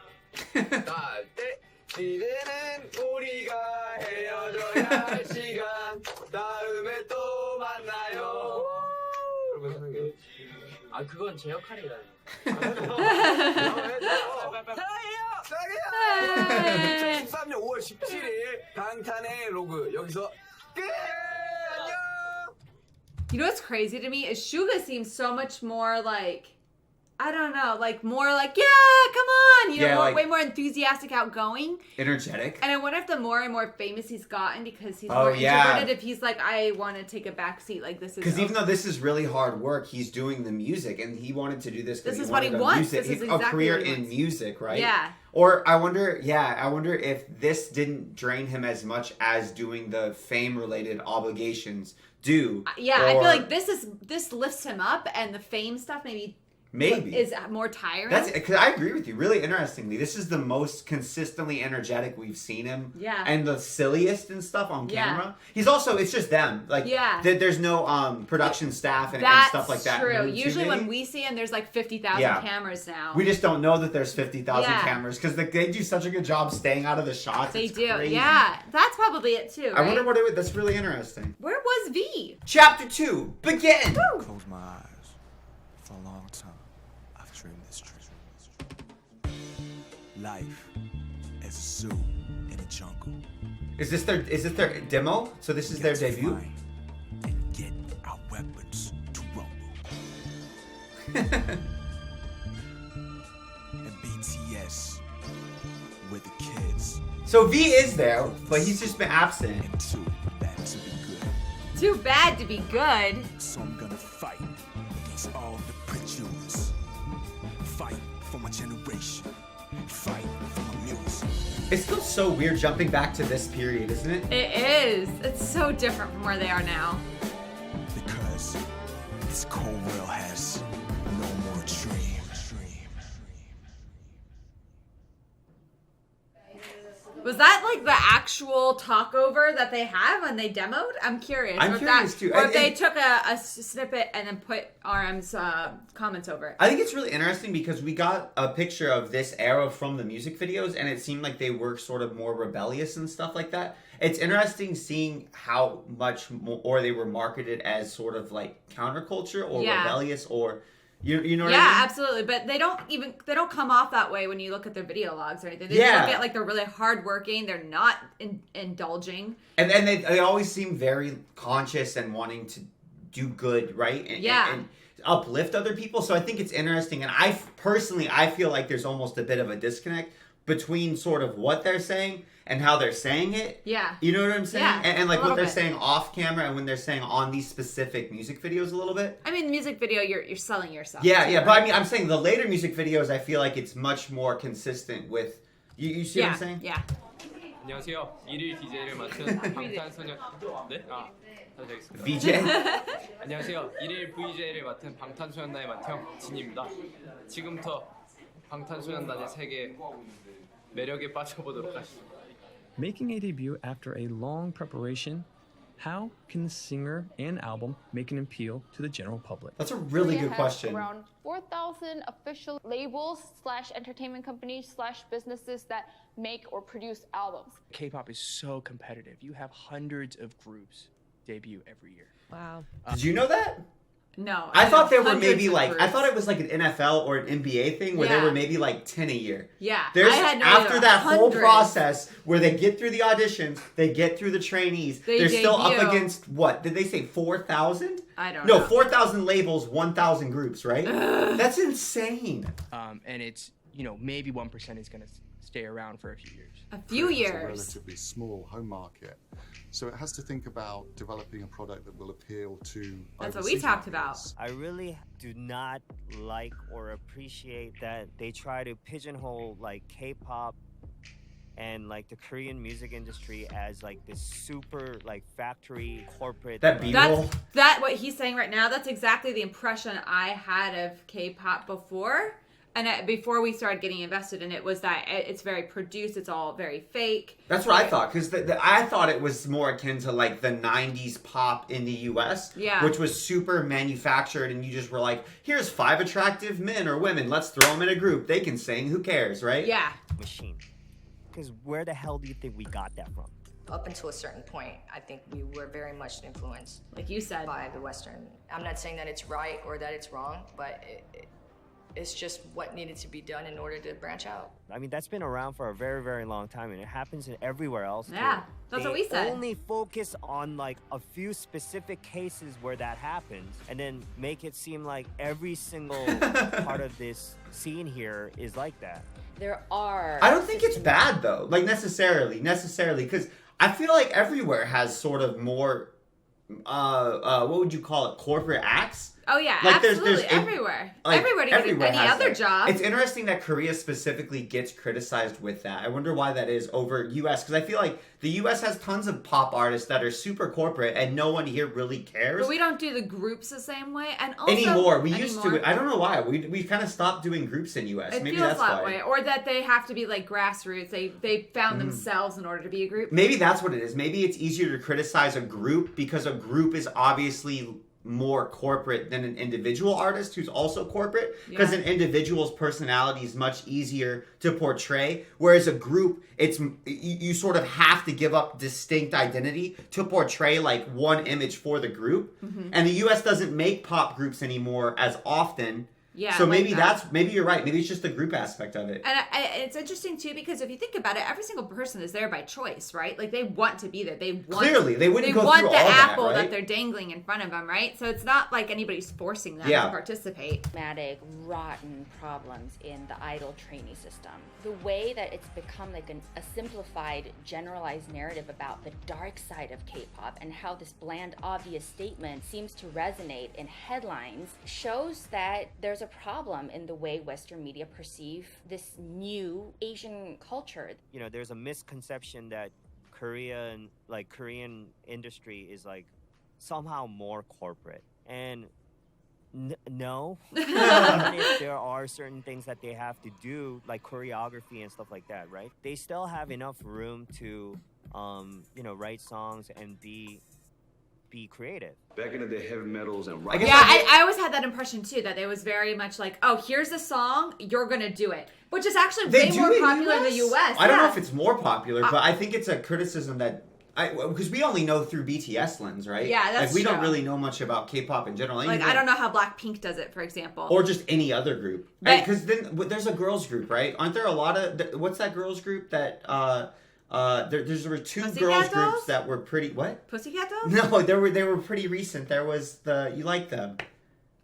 딸때 이제는 우리가 헤어져야 할 시간 다음에 또 만나요. 여러분 사랑해요. 아 그건 제 역할이라요. 사랑해요. 2013년 5월 17일 방탄의 로그 여기서 끝. 안녕. You know what's crazy to me is Suga seems so much more like, I don't know, like more like, yeah, come on, you know, Yeah, like- way more enthusiastic, outgoing. Energetic. And I wonder if the more and more famous he's gotten because he's Oh, more yeah. introverted, if he's like, I want to take a back seat, like this is. Because even though this is really hard work, he's doing the music, and he wanted to do this because This he is what he wanted a wants. music, This is a exactly career what he in wants. music, right? Yeah. Or I wonder if this didn't drain him as much as doing the fame-related obligations do. Yeah, I feel Or like this lifts him up, and the fame stuff maybe is more tiring. That's because I agree with you. Really interestingly, this is the most consistently energetic we've seen him. Yeah. And the silliest and stuff on Yeah. camera. He's also it's just them. Like Yeah. there's no production staff and stuff like that. True. glued Usually together. when we see him, there's like 50,000 Yeah. cameras now. We just don't know that there's 50,000 Yeah. cameras because they do such a good job staying out of the shots. They It's do. crazy. Yeah, that's probably it too. I Right? wonder what it would. That's really interesting. Where was V? Chapter 2, begin. Close my eyes. For a long time, I've dreamed this dream. Life as a zoo in a jungle. Is this their demo? So this is their debut. Get our weapons to rumble. And BTS with the kids. So V is there, but he's just been absent. And too bad to be good. Too bad to be good. So I'm gonna fight against all the prejudice. Fight for my generation. Fight for my music. It's still so weird jumping back to this period, isn't it? It is. It's so different from where they are now. Because this cold world has no more dream. Was that like the actual talkover that they have when they demoed? I'm curious. I'm curious too. Or if they took a snippet and then put RM's comments over it. I think it's really interesting because we got a picture of this era from the music videos, and it seemed like they were sort of more rebellious and stuff like that. It's interesting seeing how much more they were marketed as sort of like counterculture or rebellious or you know what I mean? Yeah, absolutely. But they don't come off that way when you look at their video logs or anything. They just look at like they're really hardworking. They're not indulging. And then they always seem very conscious and wanting to do good, right? And uplift other people. So I think it's interesting. And I feel like there's almost a bit of a disconnect between sort of what they're saying and how they're saying it. Yeah. You know what I'm saying? Yeah, and like what they're bit. saying off camera and when they're saying on these specific music videos a little bit. I mean, the music video, you're selling yourself. Yeah, too, yeah. right? But I mean, I'm saying the later music videos, I feel like it's much more consistent with... You see what I'm saying? Yeah. 안녕하세요. 일일 DJ를 맡은 방탄소년... 네? 아, 다시 하겠습니다. VJ? 안녕하세요. 일일 VJ를 맡은 방탄소년단의 맏형 진입니다. 지금부터 방탄소년단의 세계 매력에 빠져보도록 하시죠. Making a debut after a long preparation, how can the singer and album make an appeal to the general public? That's a really good has question. Around 4,000 official labels / entertainment companies / businesses that make or produce albums. K-pop is so competitive. You have hundreds of groups debut every year. Wow. Did you know that? No. I thought there were hundreds maybe of like... groups. I thought it was like an NFL or an NBA thing where there Yeah. were maybe like 10 a year. Yeah. There's I had no after idea. that whole Hundreds. process where they get through the auditions, they get through the trainees, They they're still up debut. against what? Did they say 4,000? I don't No, know. 4,000 labels, 1,000 groups, right? That's insane. And it's, maybe 1% is going to stay around for a few years. A few It's a years. relatively small home market. So it has to think about developing a product that will appeal to That's what we overseas talked markets. about. I really do not like or appreciate that they try to pigeonhole like K-pop and like the Korean music industry as like this super like factory corporate. That what he's saying right now. That's exactly the impression I had of K-pop before. And before we started getting invested in it, was that it's very produced. It's all very fake. That's what I thought, because I thought it was more akin to like the 90s pop in the US, which was super manufactured, and you just were like, here's 5 attractive men or women, let's throw them in a group, they can sing, who cares, right? Yeah. Machine. Because where the hell do you think we got that from? Up until a certain point, I think we were very much influenced, like you said, by the Western. I'm not saying that it's right or that it's wrong, but it's just what needed to be done in order to branch out. I mean, that's been around for a very, very long time, and it happens in everywhere else. Yeah, too. that's They what we said. Only focus on like a few specific cases where that happens, and then make it seem like every single part of this scene here is like that. There are. I don't think it's bad though, like necessarily, because I feel like everywhere has sort of more, what would you call it, corporate acts? Oh yeah, Like, absolutely. Everywhere. Like, Everybody can get any has other that. job. It's interesting that Korea specifically gets criticized with that. I wonder why that is over US, because I feel like the US has tons of pop artists that are super corporate and no one here really cares. But we don't do the groups the same way, and also anymore. We used to. I don't know why. We kind of stopped doing groups in US. It Maybe feels that's that why. way, or that they have to be like grassroots. They found themselves in order to be a group. Maybe that's what it is. Maybe it's easier to criticize a group because a group is obviously more corporate than an individual artist who's also corporate, because an individual's personality is much easier to portray, whereas a group, it's you sort of have to give up distinct identity to portray like one image for the group. And the US doesn't make pop groups anymore as often, Yeah. So like that. maybe you're right. Maybe it's just the group aspect of it. And it's interesting too because if you think about it, every single person is there by choice, right? Like they want to be there. They want Clearly, they wouldn't go want through the all that, apple right? they're dangling in front of them, right? So it's not like anybody's forcing them Yeah. to participate. Dramatic, rotten problems in the idol trainee system. The way that it's become like a simplified, generalized narrative about the dark side of K-pop and how this bland, obvious statement seems to resonate in headlines shows that there's a problem in the way Western media perceive this new Asian culture. You know, there's a misconception that Korean industry is like somehow more corporate. And no. Even if there are certain things that they have to do, like choreography and stuff like that, right? They still have enough room to, write songs and be creative. Back in the day, heavy metals and rock. I always had that impression too, that it was very much like, oh, here's a song, you're gonna do it. Which is actually way more popular in the US. I don't know if it's more popular, but I think it's a criticism that because we only know through BTS lens, right? Yeah, that's like we don't true. really know much about K-pop in general. Like, I don't know how Blackpink does it, for example. Or just any other group. Because then there's a girls group, right? Aren't there a lot of... What's that girls group that... there were two girls groups that were pretty... What? Pussycat Dolls? No, they were pretty recent. There was the... You like them.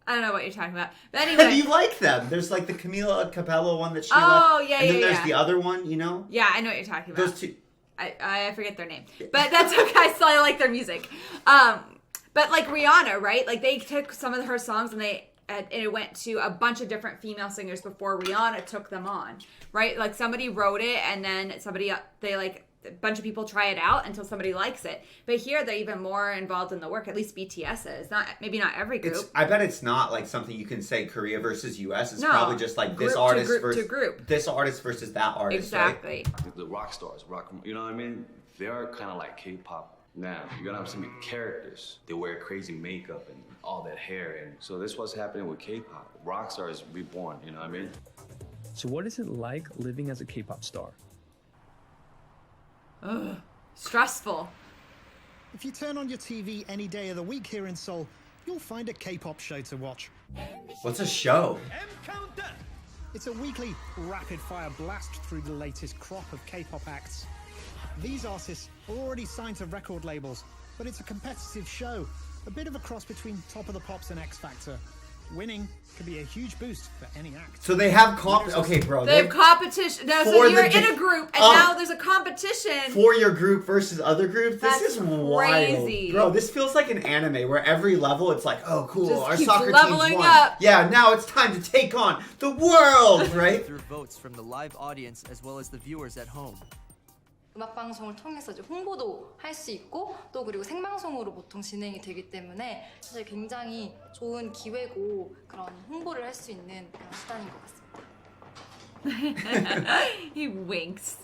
I don't know what you're talking about. But anyway. You like them. There's like the Camila Cabello one that she Oh, left. yeah, And then yeah, there's yeah. the other one, you know? Yeah, I know what you're talking about. Those two... I forget their name. But that's okay. I still like their music. But like Rihanna, right? Like they took some of her songs and it went to a bunch of different female singers before Rihanna took them on, right? Like somebody wrote it and then a bunch of people try it out until somebody likes it. But here they're even more involved in the work. At least BTS is. Maybe not every group. I bet it's not like something you can say Korea versus US. It's No. probably just like this Group to artist group versus to group. this artist versus that artist. Exactly. Right? The rock stars, you know what I mean? They are kind of like K-pop now. You're gonna have some characters. They wear crazy makeup and all that hair, and so this is what's happening with K-pop. Rock stars reborn, you know what I mean? So what is it like living as a K-pop star? Ugh. Stressful. If you turn on your TV any day of the week here in Seoul, you'll find a K-pop show to watch. What's a show? It's a weekly rapid-fire blast through the latest crop of K-pop acts. These artists are already signed to record labels, but it's a competitive show, a bit of a cross between Top of the Pops and X Factor. Winning could be a huge boost for any act. So they have okay, bro. They have competition. No, so you're in a group, and now there's a competition for your group versus other groups. That's this is crazy. wild, bro. This feels like an anime where every level it's like, oh, cool, Just our keeps soccer leveling team's won. up. Yeah, now it's time to take on the world, right? Through votes from the live audience as well as the viewers at home. 음악 방송을 통해서 이제 홍보도 할 수 있고 또 그리고 생방송으로 보통 진행이 되기 때문에 사실 굉장히 좋은 기회고 그런 홍보를 할 수 있는 그런 수단인 것 같습니다. He winks.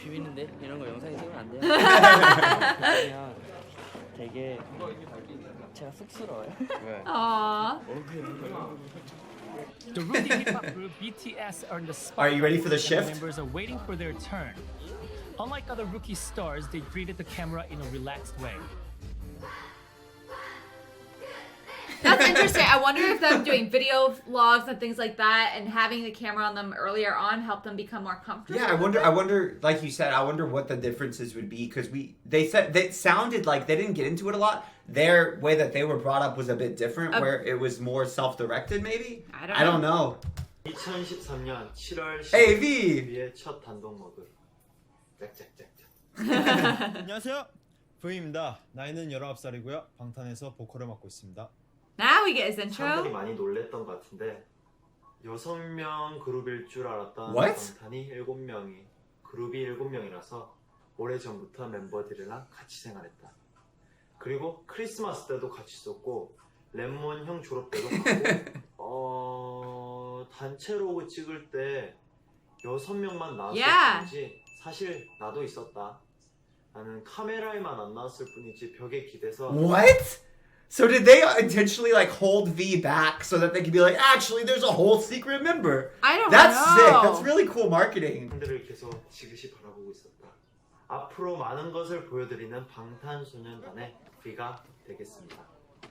비비는데 이런 거 영상에 찍으면 안 돼요? 그냥 되게 제가 쑥스러워요. Aww. The rookie hip-hop group BTS are in the spotlight. Are you ready for the shift? Members are waiting for their turn. Unlike other rookie stars, they greeted the camera in a relaxed way. That's interesting. I wonder if them doing video vlogs and things like that and having the camera on them earlier on helped them become more comfortable. Yeah, I wonder, like you said, I wonder what the differences would be because they said they sounded like they didn't get into it a lot. Their way that they were brought up was a bit different, where it was more self-directed, maybe. I don't know. 2013년 7월 Hey, V. V의 첫 단독 먹을. 짝짝짝짝. 안녕하세요. V입니다. 나이는 19살이고요. 방탄에서 보컬을 맡고 있습니다. Now we get his intro. 사람들이 많이 놀랬던 것 같은데 6명 그룹일 줄 알았던 What? 방탄이 7명이 그룹이 7명이라서 오래전부터 멤버들이랑 같이 생활했다. 그리고 크리스마스 때도 같이 있었고 랩몬 형 졸업 때도 가고 단체로 찍을 때 6명만 나왔었는지 사실 나도 있었다. 나는 카메라에만 안 나왔을 뿐이지 벽에 기대서 What? So did they intentionally like hold V back so that they could be like, actually, there's a whole secret member? I don't That's know. sick. That's really cool marketing. 팬들을 계속 지그시 바라보고 있었다. 앞으로 많은 것을 보여드리는 방탄소년단의 V가 되겠습니다.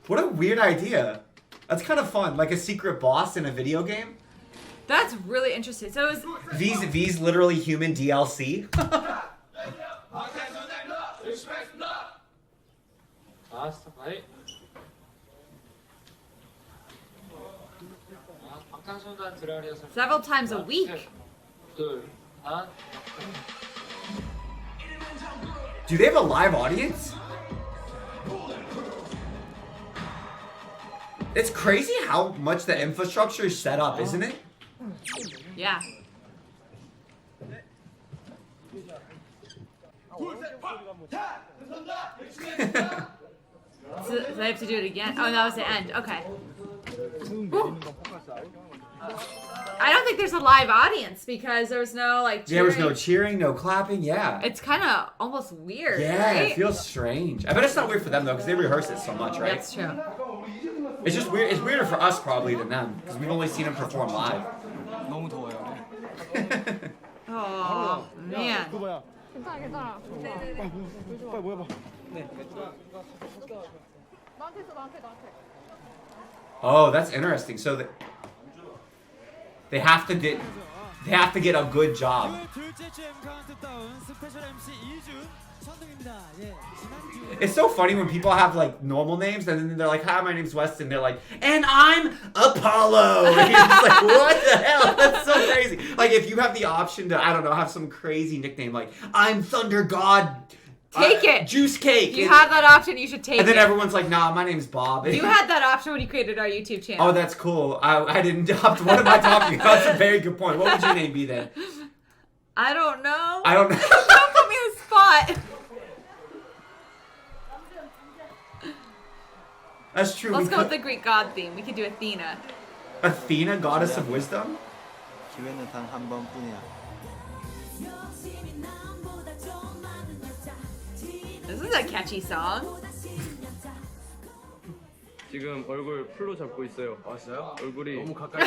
What a weird idea. That's kind of fun, like a secret boss in a video game. That's really interesting. So is V's literally human DLC. several times a week. Do they have a live audience? It's crazy how much the infrastructure is set up, isn't it? Yeah. So they have to do it again. Oh, that was the end. Okay. Ooh. I don't think there's a live audience because there was no like cheering. There was no cheering, no clapping. Yeah. It's kind of almost weird. Yeah, right? it feels strange. I bet it's not weird for them though, because they rehearse it so much, right? That's true. It's just weird. It's weirder for us probably than them because we've only seen them perform live. 너무 더워요. Oh man. 괜찮아 괜찮아. 빨리 모여봐. 나한테 있어 나한테. Oh, that's interesting. So they have to get a good job. It's so funny when people have like normal names and then they're like, "Hi, my name's Weston." They're like, "And I'm Apollo." And you're just like, "What the hell?" That's so crazy. Like if you have the option to, I don't know, have some crazy nickname like, "I'm Thunder God." Take it. Juice Cake. If you have that option, you should take it. And then everyone's like, "Nah, my name's Bob." You had that option when you created our YouTube channel. Oh, that's cool. I didn't adopt. What am I talking about? That's a very good point. What would your name be then? I don't know. I don't know. Don't put me in the spot. That's true. Let's go with the Greek god theme. We could do Athena. Athena, goddess of wisdom? 기회는 단 한 번뿐이야. This is a catchy song. 지금 얼굴 풀로 잡고 있어요. 아 진짜요? 얼굴이 너무 가까이.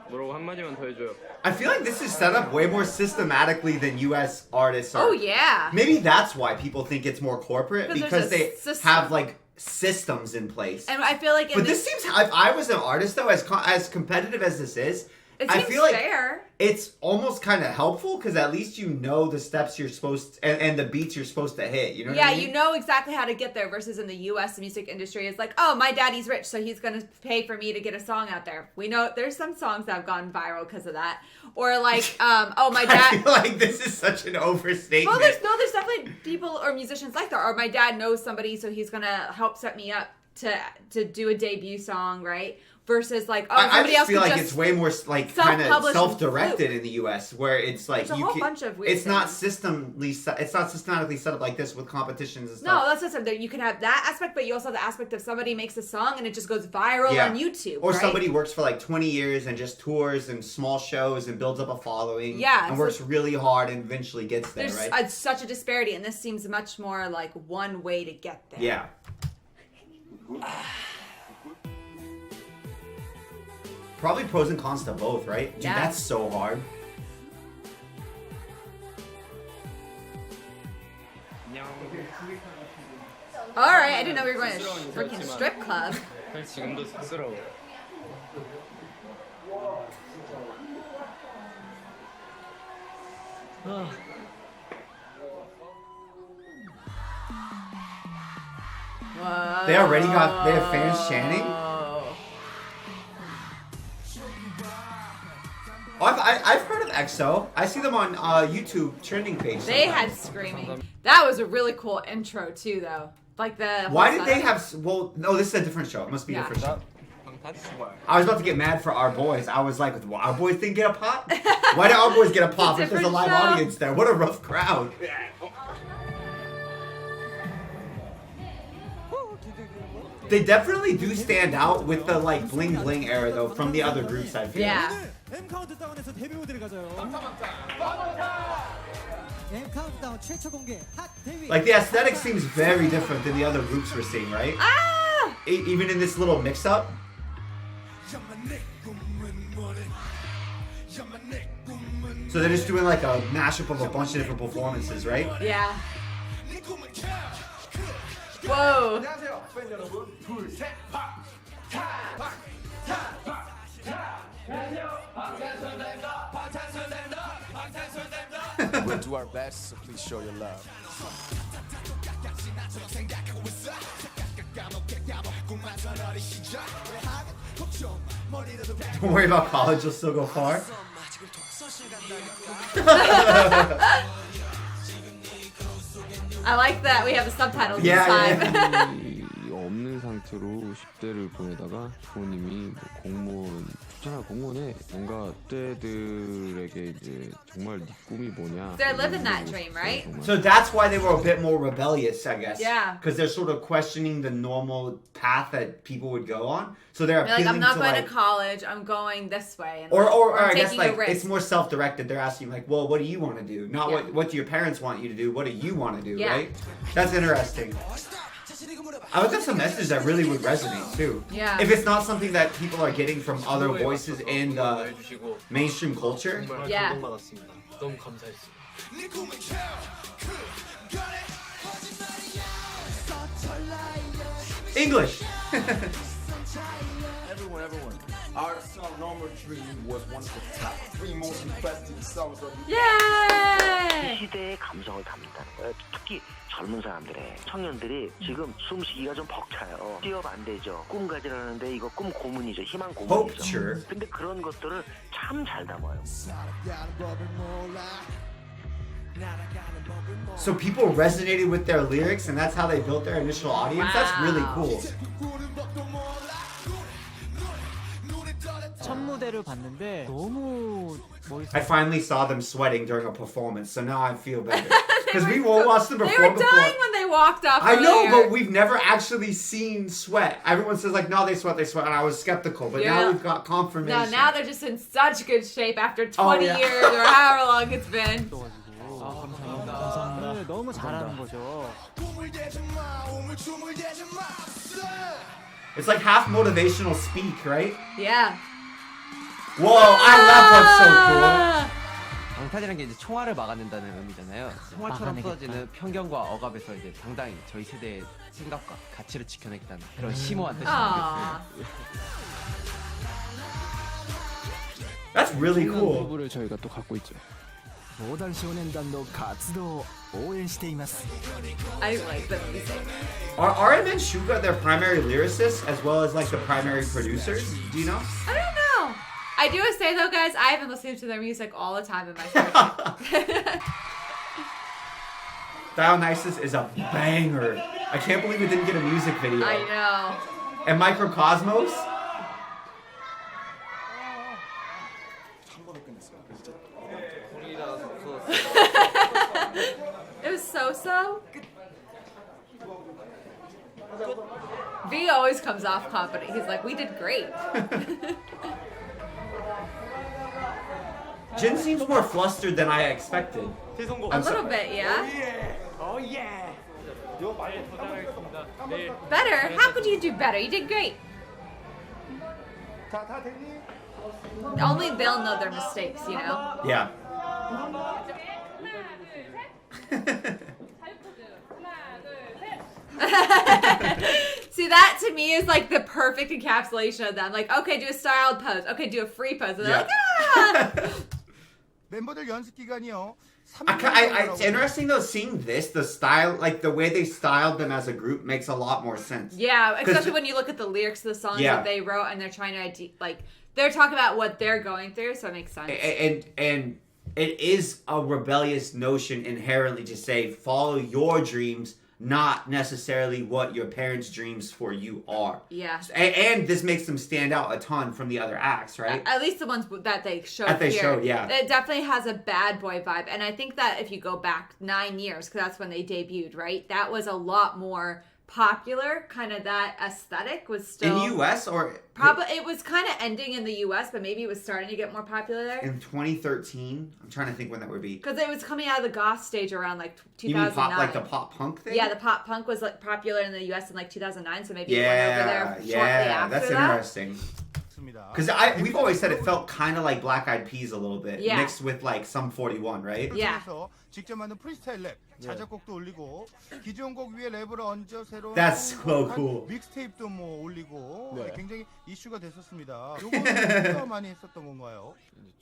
뭐라고 한마디만 더 해줘요. I feel like this is set up way more systematically than U.S. artists are. Oh yeah. Maybe that's why people think it's more corporate because they have like systems in place. And I feel like, but this seems. If I was an artist though, as competitive as this is, it I seems feel like fair. It's almost kind of helpful because at least you know the steps you're supposed to, and the beats you're supposed to hit. You know what I mean? You know exactly how to get there. Versus in the U.S. music industry, it's like, oh, my daddy's rich, so he's gonna pay for me to get a song out there. We know there's some songs that have gone viral because of that. Or like, oh, my dad. I feel like this is such an overstatement. Well, there's definitely people or musicians like that. Or my dad knows somebody, so he's gonna help set me up to do a debut song, right? Versus like, oh, somebody else feel could like just it's way more like kind of self-publish self-directed in the U.S. where it's like There's a you whole can. bunch of weird It's not things. it's not systematically set up like this with competitions and stuff. No, that's just something. You can have that aspect, but you also have the aspect of somebody makes a song and it just goes viral on YouTube. Or right? somebody works for like 20 years and just tours and small shows and builds up a following. Yeah, and so works really hard and eventually gets there, There's right? such a disparity, and this seems much more like one way to get there. Yeah. Probably pros and cons to both, right? Dude, Yeah. that's so hard. All right, I didn't know we were going to a freaking strip club. 지금도 쑥스러워. Whoa. They have fans chanting? Oh, I've heard of EXO. I see them on YouTube trending page. They sometimes. had screaming. That was a really cool intro too, though. Like the. Why whole did they setup. have? Well, no, this is a different show. It must be a Yeah. different show. I was about to get mad for our boys. I was like, well, our boys didn't get a pop? Why did our boys get a pop if there's a Different live show. audience there? What a rough crowd. They definitely do stand out with the like bling bling era though from the other groups I feel. Yeah. M 카운트다운에서 데뷔 무대를 가져요. M 카운트다운 최초 공개 핫 데뷔. Like the aesthetic seems very different than the other groups we're seeing, right? Ah! Even in this little mix up. So they're just doing like a mashup of a bunch of different performances, right? Yeah. Whoa. We'll do our best, so please show your love. Don't worry about college, you'll still go far. I like that we have the subtitles Yeah, this time. 없는 상태로 10대를 보내다가 부모님이 뭐 공무원 추천할 공무원에 뭔가 10대들에게 이제 정말 네 꿈이 뭐냐. They're living that dream, right? So that's why they were a bit more rebellious, I guess. Yeah. Because they're sort of questioning the normal path that people would go on. So they're They're appealing like, I'm not to going like, to college. I'm going this way. And or I'm I guess taking a like risk. it's more self-directed. They're asking like, well, what do you want to do? Not Yeah. what do your parents want you to do? What do you want to do? Yeah. Right? That's interesting. I think that's a message that really would resonate too. Yeah. If it's not something that people are getting from other voices in the mainstream culture. 정말 Yeah. 감동받았습니다. 너무 감사했습니다. English. Everyone. Our song Normal Dream was one of the top 3 most requested songs of the Yay! 시대의 감성을 담는다는 거예요. 특히 젊은 사람들의 청년들이 지금 숨쉬기가 좀 벅차요. 취업 안 되죠. 꿈 가지라는데 이거 꿈 고문이죠. 희망 고문이죠. Sure. 근데 그런 것들을 참 잘 담아요. So people resonated with their lyrics, and that's how they built their initial audience. That's really cool. 첫 무대를 봤는데 너무 멋있었어요. I finally saw them sweating during a performance, so now I feel better. Because we all watched them They perform were before. dying when they walked off. I know, earlier. but we've never actually seen sweat. Everyone says like, no, they sweat, and I was skeptical. But Yeah. now we've got confirmation. No, now they're just in such good shape after 20 Oh, yeah. years or however long it's been. 감사합니다. 너무 잘하는 거죠. It's like half motivational speak, right? Yeah. Whoa, I love what's so cool. 방탄이라는 게 이제 총알을 막아낸다는 의미잖아요. 총알처럼 쏟아지는 편견과 억압에서 이제 당당히 저희 세대의 생각과 가치를 지켜내겠다는 그런 심오한 뜻이 Aw. That's really cool. 부부를 저희가 또 갖고 있죠. 防弾少年団の活動を応援しています I like the music. Are RM and Suga their primary lyricists as well as like the primary producers? Do you know? I don't know. I do say though, guys, I've been listening to their music all the time in my spare Dionysus is a banger. I can't believe it didn't get a music video. I know. And Microcosmos? It was so. V always comes off confident. He's like, we did great. Jin seems more flustered than I expected. A little bit, yeah. Oh yeah. Better? How could you do better? You did great. Only they'll know their mistakes, you know? Yeah. See, that to me is like the perfect encapsulation of them. Like, okay, do a styled pose. Okay, do a free pose. And they're like, ah! 멤버들 연습 기간이요. It's interesting though, seeing this, the style, like the way they styled them as a group makes a lot more sense. Yeah, especially when you look at the lyrics of the songs Yeah. that they wrote and they're trying to, like, they're talking about what they're going through, so it makes sense. And it is a rebellious notion inherently to say, follow your dreams, not necessarily what your parents' dreams for you are. Yeah. And this makes them stand out a ton from the other acts, right? At least the ones that they showed That they here. showed, yeah. It definitely has a bad boy vibe. And I think that if you go back 9 years, because that's when they debuted, right? That was a lot more popular. Kind of that aesthetic was still... In the U.S. or... Probably, it was kind of ending in the U.S., but maybe it was starting to get more popular there. In 2013, I'm trying to think when that would be. Because it was coming out of the goth stage around like 2009. You mean pop, like the pop punk thing? Yeah, the pop punk was like popular in the U.S. in like 2009, so maybe it went over there shortly after that's that. interesting. 됐습니다. Because we've always said it felt kind of like Black Eyed Peas a little bit, Yeah. mixed with like some 41, right? Yeah. 그래서 직접 만든 프리스타일 랩, 자작곡도 올리고 기존 곡 위에 랩을 얹어 새로운 That's so cool. 믹스테이프도 뭐 올리고 네. 굉장히 이슈가 됐었습니다. 요거는 누가 많이 했었던 건가요?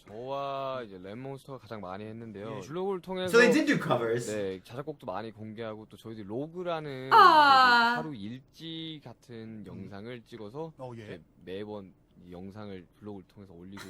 저와 이제 랩몬스터가 가장 많이 했는데요. 블로그를 통해서 So they did do covers. 네, 자작곡도 많이 공개하고 또 저희들이 로그라는 아. 하루 일지 같은 영상을 찍어서 이렇게 매번 이 영상을 블로그를 통해서 올리고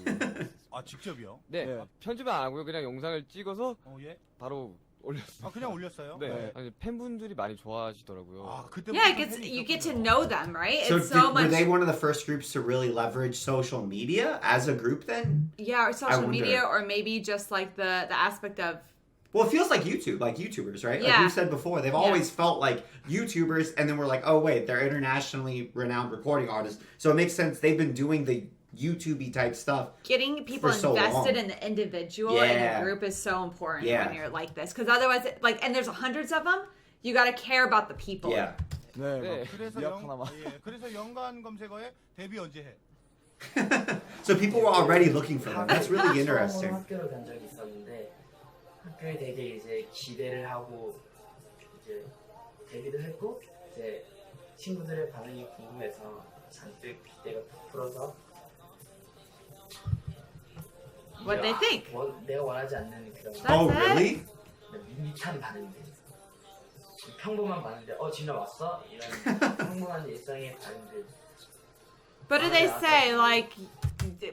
아 직접이요? 네, 편집은 안 하고요. 그냥 영상을 찍어서 예? 바로 올렸어요. 아 그냥 올렸어요? 네. 아니, 팬분들이 많이 좋아하시더라고요. 아, 그때 Yeah, you get to know them, right? So, It's so were much. they one of the first groups to really leverage social media as a group then? Yeah, or I social wonder. media, or maybe just like the aspect of. Well, it feels like YouTube, like YouTubers, right? Like Yeah. we've said before, they've always felt like YouTubers, and then we're like, oh wait, they're internationally renowned recording artists. So it makes sense they've been doing the YouTube-y type stuff. Getting people for so invested long. in the individual and Yeah. the group is so important Yeah. when you're like this, because otherwise, and there's hundreds of them. You got to care about the people. Yeah. 네. 그래서 연관 검색어에 데뷔 언제 해? So people were already looking for them. That's really interesting. 학교를 간 적이 있었는데 학교에 되게 이제 기대를 하고 이제 데뷔를 했고 이제 친구들의 반응이 궁금해서 잔뜩 기대가 부풀어서 What they think? 내가 원하지 않는 그런 Oh, really? 밋밋한 반응들 평범한 반응들 진짜 왔어? 이런 평범한 일상의 반응들 What do they say? Like,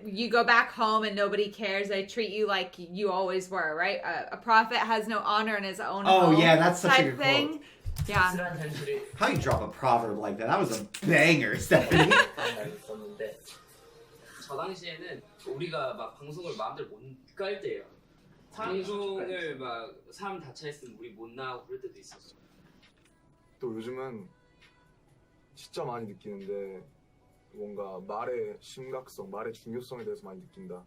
you go back home and nobody cares. They treat you like you always were, right? A prophet has no honor in his own Oh, home. yeah, that's such a type good thing. quote. Yeah. How you drop a proverb like that? That was a banger, Stephanie. 있었는데 저 당시에는 우리가 막 방송을 마음대로 못 깔 때예요. 방송을 막 사람 다 차있으면 우리 못 나가고 그럴 때도 있었어. 또 요즘은 진짜 많이 느끼는데 뭔가 말의 심각성, 말의 중요성에 대해서 많이 느낀다.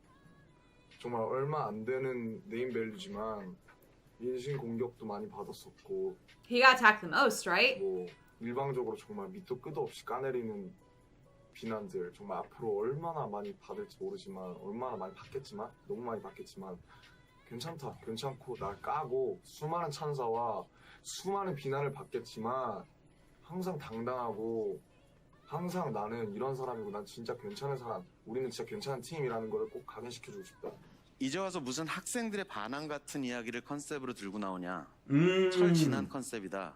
정말 얼마 안 되는 네임밸류지만 인신 공격도 많이 받았었고 He got attacked the most, right? 뭐 일방적으로 정말 밑도 끝도 없이 까내리는 비난들 정말 앞으로 얼마나 많이 받을지 모르지만 얼마나 많이 받겠지만 너무 많이 받겠지만 괜찮다, 괜찮고 날 까고 수많은 찬사와 수많은 비난을 받겠지만 항상 당당하고 항상 나는 이런 사람이고 난 진짜 괜찮은 사람 우리는 진짜 괜찮은 팀이라는 걸 꼭 각인시켜주고 싶다. 이제 와서 무슨 학생들의 반항 같은 이야기를 컨셉으로 들고 나오냐. 철진한 컨셉이다.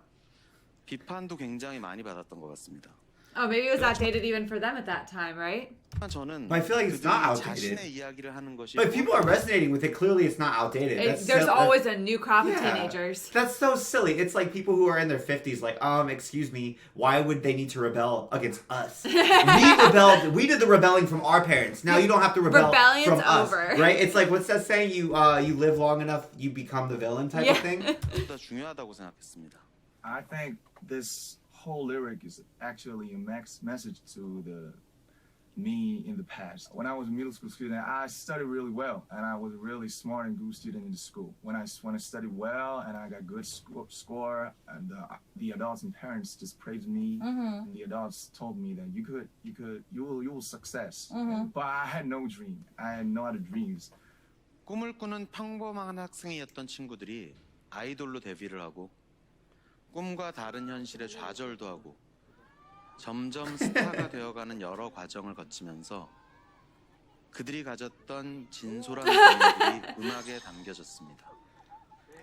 비판도 굉장히 많이 받았던 것 같습니다. Oh, maybe it was outdated even for them at that time, right? 저는 But I feel like it's not outdated. 자신의 이야기를 하는 것이 But if people are resonating with it, clearly it's not outdated. There's always a new crop of teenagers. That's so silly. It's like people who are in their 50s, like, excuse me, why would they need to rebel against us? We rebelled. We did the rebelling from our parents. Now you don't have to rebel Rebellion's from us, over. right? It's like what's that saying? You live long enough, you become the villain type of thing. 더 중요하다고 생각했습니다. I think this whole lyric is actually a message to me in the past. When I was a middle school student, I studied really well, and I was a really smart and good student in the school. When I studied well and I got good score, and the adults and parents just praised me, and the adults told me that you will success. But I had no dream. I had no other dreams. 꿈을 꾸는 평범한 학생이었던 친구들이 아이돌로 데뷔를 하고 꿈과 다른 현실에 좌절도 하고 점점 스타가 되어가는 여러 과정을 거치면서 그들이 가졌던 진솔한 고민들이 음악에 담겨졌습니다.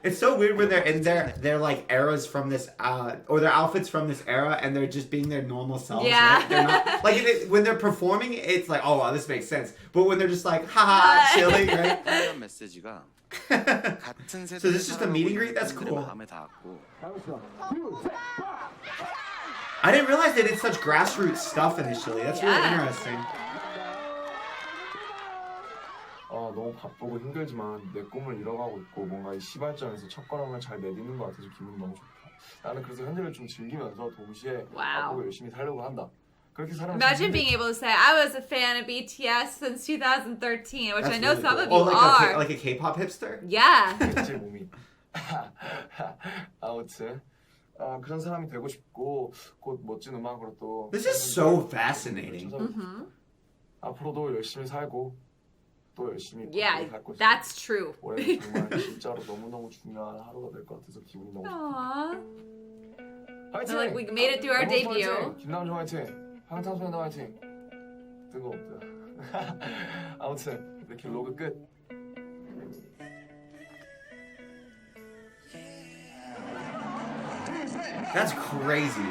It's so weird when they're in their like eras from this or their outfits from this era and they're just being their normal selves. Yeah. Right? They're not like when they're performing, it's like, oh wow, this makes sense. But when they're just like haha chilling, right? 이런 메시지가 같은 So 세대를 this is just a meet and greet? That's 팬들의 cool. 마음에 닿았고 I didn't realize they did such grassroots stuff initially. That's really interesting. 너무 바쁘고 힘들지만 내 꿈을 이뤄가고 있고 뭔가 이 시발점에서 첫걸음을 잘 내딛는 것 같아서 기분이 너무 좋다. 나는 그래서 현재를 좀 즐기면서 동시에 바쁘고 열심히 살려고 한다. 그렇게 살아면 Imagine being able to say, I was a fan of BTS since 2013, which That's I know really some cool. of you are. Like a K-pop hipster? Yeah. 제 몸이 아무튼 그런 사람이 되고 싶고 곧 멋진 음악으로 또 This is so fascinating. 앞으로도 열심히 살고 또 열심히 Yeah, 살 것이다. that's true. 올해는 정말 진짜로 너무너무 중요한 하루가 될 것 같아서 기분이 너무 좋다. Aww. So like we made it through our debut. 김남주 화이팅! 방탄소년단 화이팅! 뜨거웠다. 아무튼 이렇게 로그 끝. That's crazy.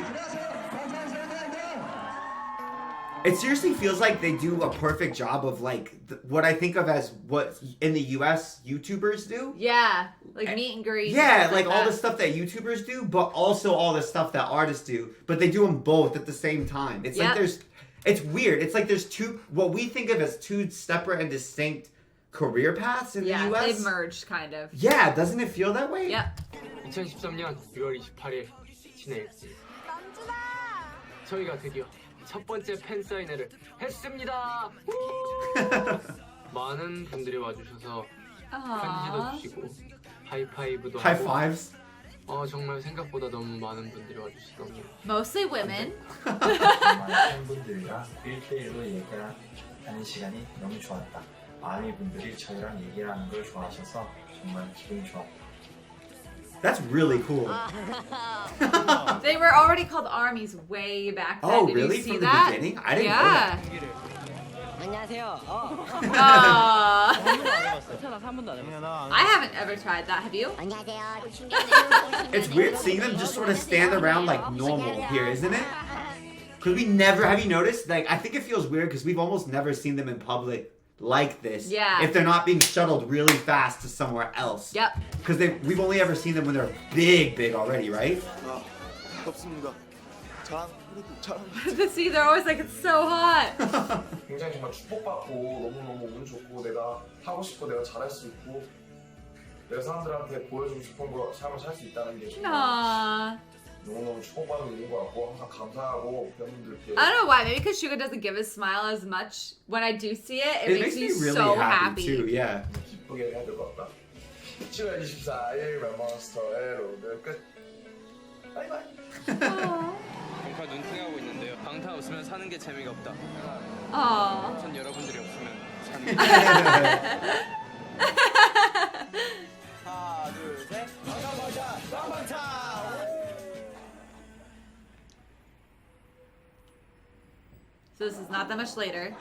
It seriously feels like they do a perfect job of like what I think of as what in the US YouTubers do. Yeah, like meet and greet. Yeah, like all the stuff that YouTubers do, but also all the stuff that artists do. But they do them both at the same time. It's like it's weird. It's like there's what we think of as two separate and distinct career paths in the US. Yeah, they've merged kind of. Yeah, doesn't it feel that way? Yep. 2013년 6월 28일 진행했습니다. 저희가 드디어 첫 번째 팬 사인회를 했습니다. 많은 분들이 와주셔서 편지도 주시고 하이파이브도 High 하고 fives. 정말 생각보다 너무 많은 분들이 와주셔서 너무 Mostly women. 많은 분들과 1대1로 얘기하는 시간이 너무 좋았다. 많은 분들이 저희랑 얘기하는 걸 좋아하셔서 정말 기분이 좋았다. That's really cool. They were already called armies way back then. Oh, Did really? you see From the that? beginning? I didn't know yeah. 안녕하세요. I haven't ever tried that. Have you? It's weird seeing them just sort of stand around like normal here, isn't it? Because we never, have you noticed? Like, I think it feels weird because we've almost never seen them in public like this. Yeah. If they're not being shuttled really fast to somewhere else. Yep. Because we've only ever seen them when they're big already, right? 덥습니다. See, they're always like, it's so hot. 굉장히 정말 축복받고 너무너무 운 좋고 내가 하고 싶고 내가 잘할 수 있고 내가 사람들한테 보여주고 싶은 거 삶을 살 수 있다는 게 정말 Aww. 너무너무 축복받은 일인 것 같고 항상 감사하고 팬분들께 I don't know why. Maybe because Suga doesn't give a smile as much when I do see it. It makes me really so happy happy. too, yeah. 기쁘게 해야 될 것 같다. 7월 24일 멤버스터의 로드 끝. 바이바이. 방탄 눈팅하고 있는데요. 방탄 없으면 사는 게 재미가 없다. 전 여러분들이 없으면 사는 게 하나, 둘, 셋. 방탄. So this is not that much later.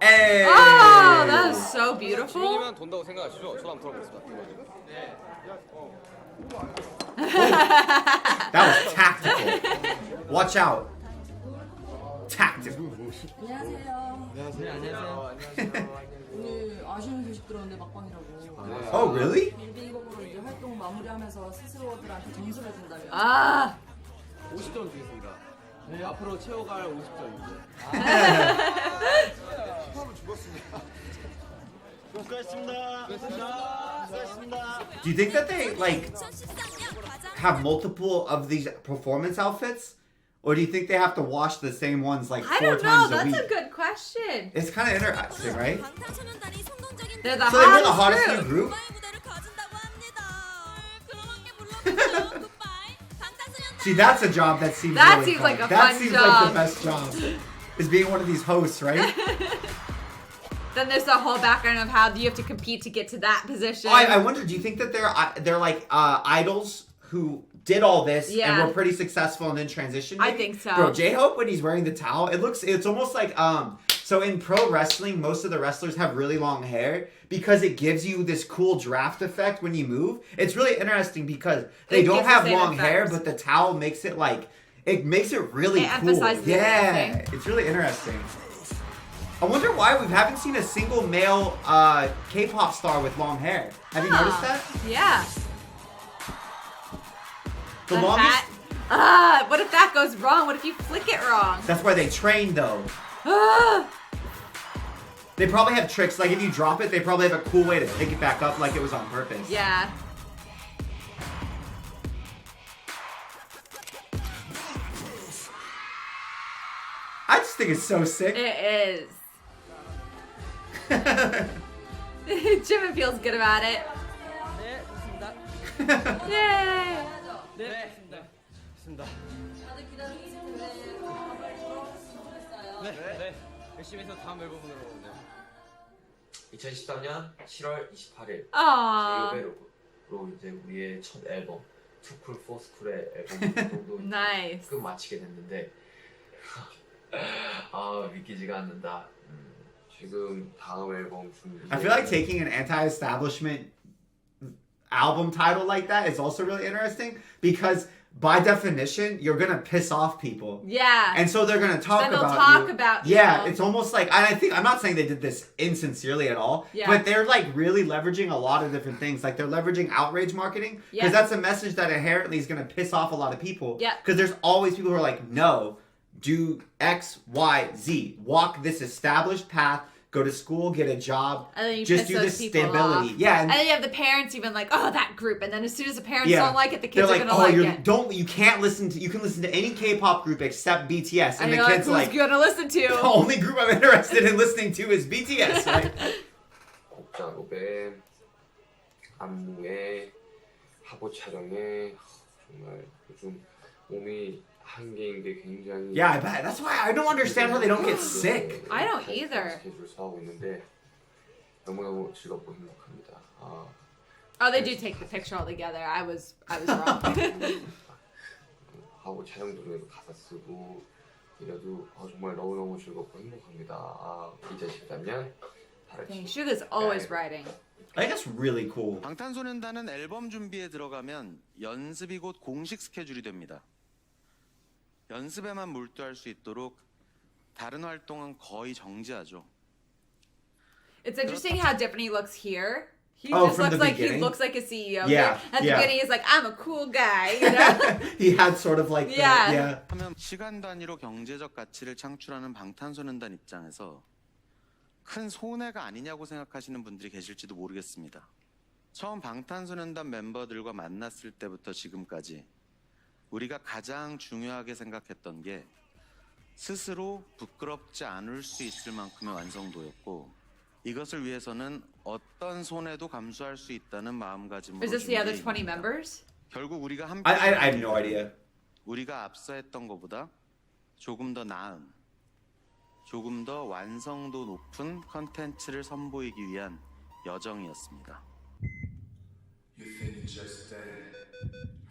Hey! Oh, that was so beautiful. 주민이만 돈다고 생각하시죠? 저도 한번 들어보겠습니다. That was tactical. Watch out. Tactical. 안녕하세요. 오늘 아쉬운 소식 들었는데 막방이라고. Oh, really? 빌드이버로 이제 활동 마무리하면서 스스로들한테 점수를 준다면. 50점 주겠습니다. 네, 앞으로 채워갈 50점입니다. 수고하셨습니다. 수고하셨습니다. Do you think that they like have multiple of these performance outfits? Or do you think they have to wash the same ones like I 4 don't know. times a week? That's a good question. It's kind of interesting, right? They're the So they were the hottest hottest new group. group? See, that's a job that seems That really seems fun. like a That fun seems job. like the best job. Is being one of these hosts, right? Then there's the whole background of how you have to compete to get to that position. I wonder, do you think that they're like idols who did all this Yeah. and were pretty successful and then transitioned? I maybe? think so. Bro, J-Hope, when he's wearing the towel, it's almost like, so in pro wrestling, most of the wrestlers have really long hair because it gives you this cool draft effect when you move. It's really interesting because they It don't gives the have same long hair, effect. but the towel makes it like, it makes it really It cool. emphasizes it, I Yeah, think. it's really interesting. I wonder why we haven't seen a single male K-pop star with long hair. Have you noticed that? Yeah. The The longest. hat. What if that goes wrong? What if you flick it wrong? That's why they train though. They probably have tricks. Like if you drop it, they probably have a cool way to pick it back up, like it was on purpose. Yeah. I just think it's so sick. It is. Jimin feels good about it. Yay! 좋습니다. 다들 기다리고 있을 텐데 밥을 들어주셨으면 좋겠어요. 네. 열심히 해서 다음 앨범으로. 2013년 7월 28일 아. 제이홉으로 이제 우리의 첫 앨범 투쿨 포스쿨의 앨범 정도 Nice. 끝 마치게 됐는데 아 믿기지가 않는다. 지금 다음 앨범 준비. I feel like taking an anti-establishment album title like that is also really interesting because by definition you're gonna piss off people. Yeah. And so they're gonna talk then they'll about talk you. about Yeah, you. it's almost like, and I think I'm not saying they did this insincerely at all, Yeah. but they're like really leveraging a lot of different things. Like they're leveraging outrage marketing because Yeah. that's a message that inherently is gonna piss off a lot of people. Yeah. Because there's always people who are like, no, do X, Y, Z, walk this established path. Go to school, get a job, And then you just piss do those this people stability. off. Yeah, And then you have the parents even like, oh, that group. And then as soon as the parents don't like it, the they're kids like, are gonna like it. You can't listen to. You can listen to any K-pop group except BTS, and the you're kids who's like, gonna listen to? the only group I'm interested in listening to is BTS. Right? 곡 작업에 안무에 화보 촬영에 정말 요즘 몸이 한계인 게 굉장히. Yeah, I bet. That's why I don't understand how they don't get sick. I don't either. 스케줄 하고 있는데 너무너무 즐겁고 행복합니다. Oh, they do take the picture all together. I was wrong. 하고 촬영 중에도 가사 쓰고 이래도 정말 너무너무 즐겁고 행복합니다. 2013년 Dang, Suga's always writing. I think that's really cool. 방탄소년단은 앨범 준비에 들어가면 연습이 곧 공식 스케줄이 됩니다. 연습에만 몰두할 수 있도록 다른 활동은 거의 정지하죠. It's interesting how different he looks here. He Oh, just from looks the like he beginning? looks like a CEO. Yeah, At the yeah. beginning, he's like, I'm a cool guy. You know? He had sort of like Yeah. yeah. 하면 시간 단위로 경제적 가치를 창출하는 방탄소년단 입장에서 큰 손해가 아니냐고 생각하시는 분들이 계실지도 모르겠습니다. 처음 방탄소년단 멤버들과 만났을 때부터 지금까지 우리가 가장 중요하게 생각했던 게 스스로 부끄럽지 않을 수 있을 만큼의 완성도였고 이것을 위해서는 어떤 손해도 감수할 수 있다는 마음가짐으로 Is this the other 20 준비해입니다. members? 결국 우리가 함께 I have no idea. 우리가 앞서 했던 것보다 조금 더 나은, 조금 더 완성도 높은 컨텐츠를 선보이기 위한 여정이었습니다. You think it's just dead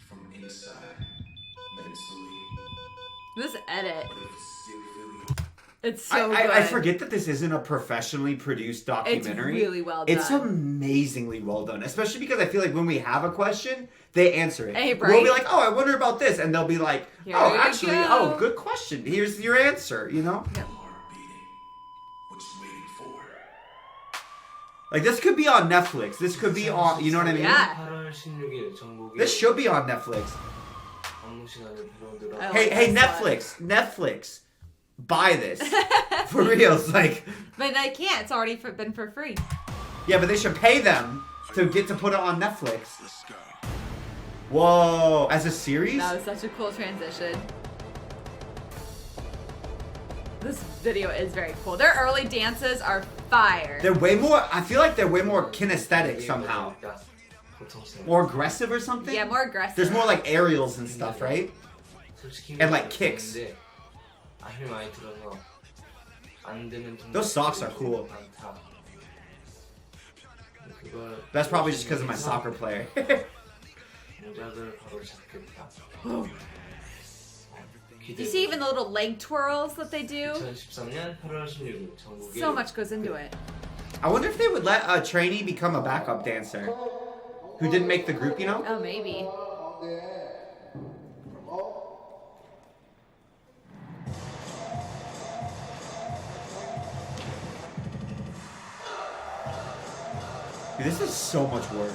from inside, mentally. This edit. But if you still feel It's so good. I forget that this isn't a professionally produced documentary. It's really well It's done. amazingly well done, especially because I feel like when we have a question, they answer it. Hey, We'll be right? like, oh, I wonder about this. And they'll be like, Here oh, you actually, go. oh, good question. Here's your answer, you know? what you waiting for. Like, this could be on Netflix. This could be on, you know what I mean? Yeah. 8월 16일 전국에 This should be on Netflix. 업무 시간을 들어오더라. I Hey, like hey, this one. Netflix. Buy this. For real. It's like, But they can't. It's already been for free. yeah, but they should pay them to get to put it on Netflix. Let's go. Whoa, as a series? That was such a cool transition. This video is very cool. Their early dances are fire. They're way more, I feel like they're way more kinesthetic somehow. More aggressive or something? Yeah, more aggressive. There's more like aerials and stuff, right? And like kicks. 힘이 많이 들어서 안 되는 Those socks are cool. That's probably just because of my soccer player. 동작을 바로 잡겠다. Do you see even the little leg twirls that they do? 2013년 8월 16일 전국에 So much goes into it. I wonder if they would let a trainee become a backup dancer who didn't make the group, you know? Oh, maybe. Dude, this is so much work.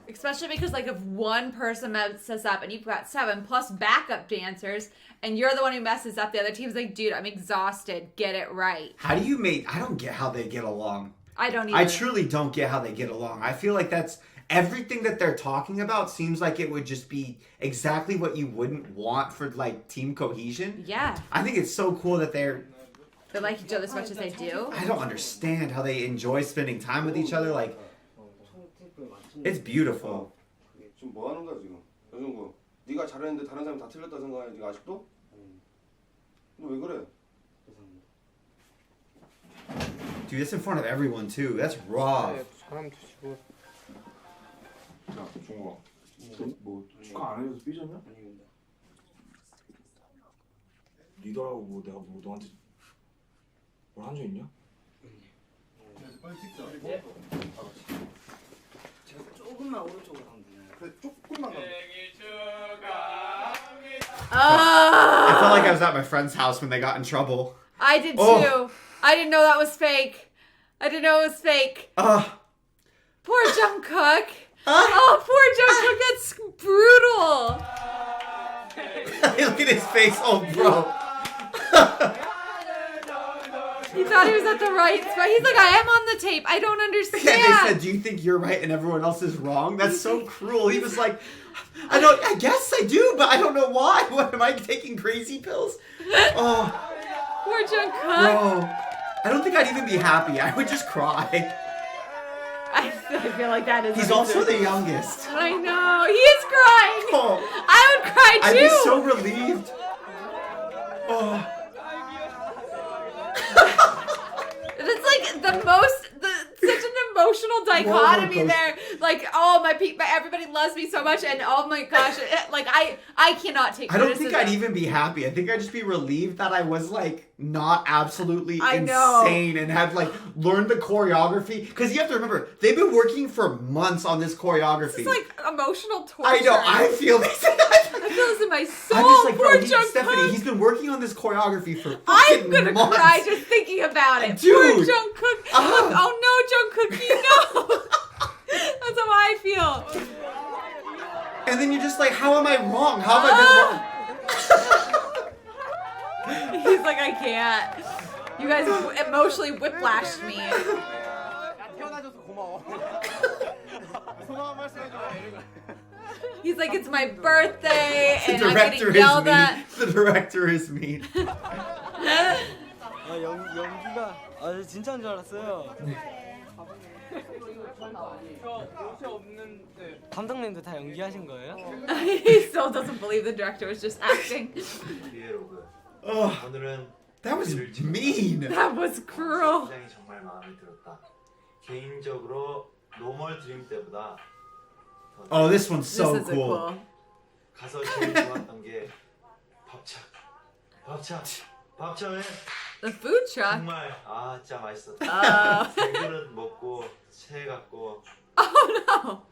Especially because, like, if one person messes up and you've got 7 plus backup dancers and you're the one who messes up, the other team's like, dude, I'm exhausted. Get it right. How do you make, I don't get how they get along. I don't either. I truly don't get how they get along. I feel like that's everything that they're talking about seems like it would just be exactly what you wouldn't want for like team cohesion. Yeah. I think it's so cool that They like each other as much as they do. I don't understand how they enjoy spending time with each other. Like, it's beautiful. 지금 뭐 하는 거야 지금? 여정구, 네가 잘했는데 다른 사람 다 틀렸다 생각해 네가 아직도? 너 왜 그래? Dude, that's in front of everyone too. That's raw. 사람 드시고. 야, 종호가. 뭐 축하 안 해줘서 삐졌냐? 리더라고 뭐 내가 뭐 너한테 뭘 한 적 있냐? 빨리 찍자. 네. 제가 조금만 오른쪽으로 가면 되나요? 그래, 조금만 가면. I felt like I was at my friend's house when they got in trouble. I did too. Oh. I didn't know that was fake. I didn't know it was fake. Poor Jungkook. Oh, poor Jungkook. That's brutal. Look at his face. Oh, bro. He thought he was at the right spot. He's like, I am on the tape. I don't understand. Yeah, they said, do you think you're right and everyone else is wrong? That's so cruel. He was like, I guess I do, but I don't know why. What, am I taking crazy pills? Oh. Poor Jungkook. Bro. I don't think I'd even be happy. I would just cry. I feel like that is. He's also the youngest. I know. He is crying. Oh. I would cry too. I'd be so relieved. Oh. It's like such an emotional dichotomy there. Like, oh, everybody loves me so much, and oh my gosh, I cannot take I don't criticism. think I'd even be happy. I think I'd just be relieved that I was like not absolutely I know. insane and had like learned the choreography. Because you have to remember, they've been working for months on this choreography. It's like emotional torture. I know. I feel this. I feel this in my soul. I'm just like, Poor bro, Jungkook. Stephanie, he's been working on this choreography for fucking I'm gonna months. cry just thinking about it. Dude. Poor Jungkook. Oh no, Jungkook, no. That's how I feel. And then you're just like, how am I wrong? How have I been wrong? He's like, I can't. You guys emotionally whiplashed me. He's like, it's my birthday, and I'm getting yelled at. The director is mean. 연기가 진짜인 줄 알았어요. 감독님도 다 연기하신 거예요? He still doesn't believe the director was just acting. That was mean. That was cruel. 굉장히 정말 마음에 들었다. 개인적으로 노멀 드림 때보다 Oh, this one's so This is cool. 가서 제일 좋았던 게 밥차에 The food truck. 정말 진짜 맛있었다. 세 그릇 먹고 체해갖고. Oh no.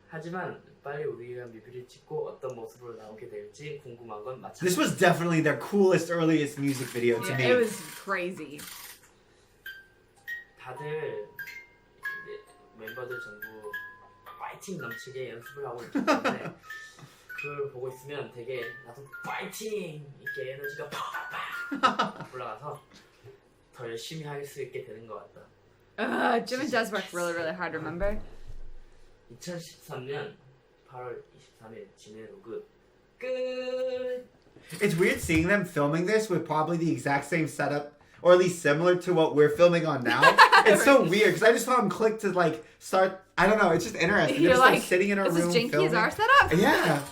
하지만 빨리 우리가 뮤비를 찍고 어떤 모습으로 나오게 될지 궁금한 건 마찬가지. This was definitely their coolest, earliest music video to me. It was crazy. 다들 이제 멤버들 전부 파이팅 넘치게 연습을 하고 있기 때문에 그걸 보고 있으면 되게 나도 파이팅 이렇게 에너지가 팍팍팍 올라가서 더 열심히 할 수 있게 되는 것 같다. Jimin does work really, really hard, remember? 2013년 8월 23일 진해 로그 끝. It's weird seeing them filming this with probably the exact same setup, or at least similar to what we're filming on now. It's so weird because I just saw them click to like start. I don't know. It's just interesting. They're You're just like, like sitting in a this room is janky filming. as our setup? Yeah.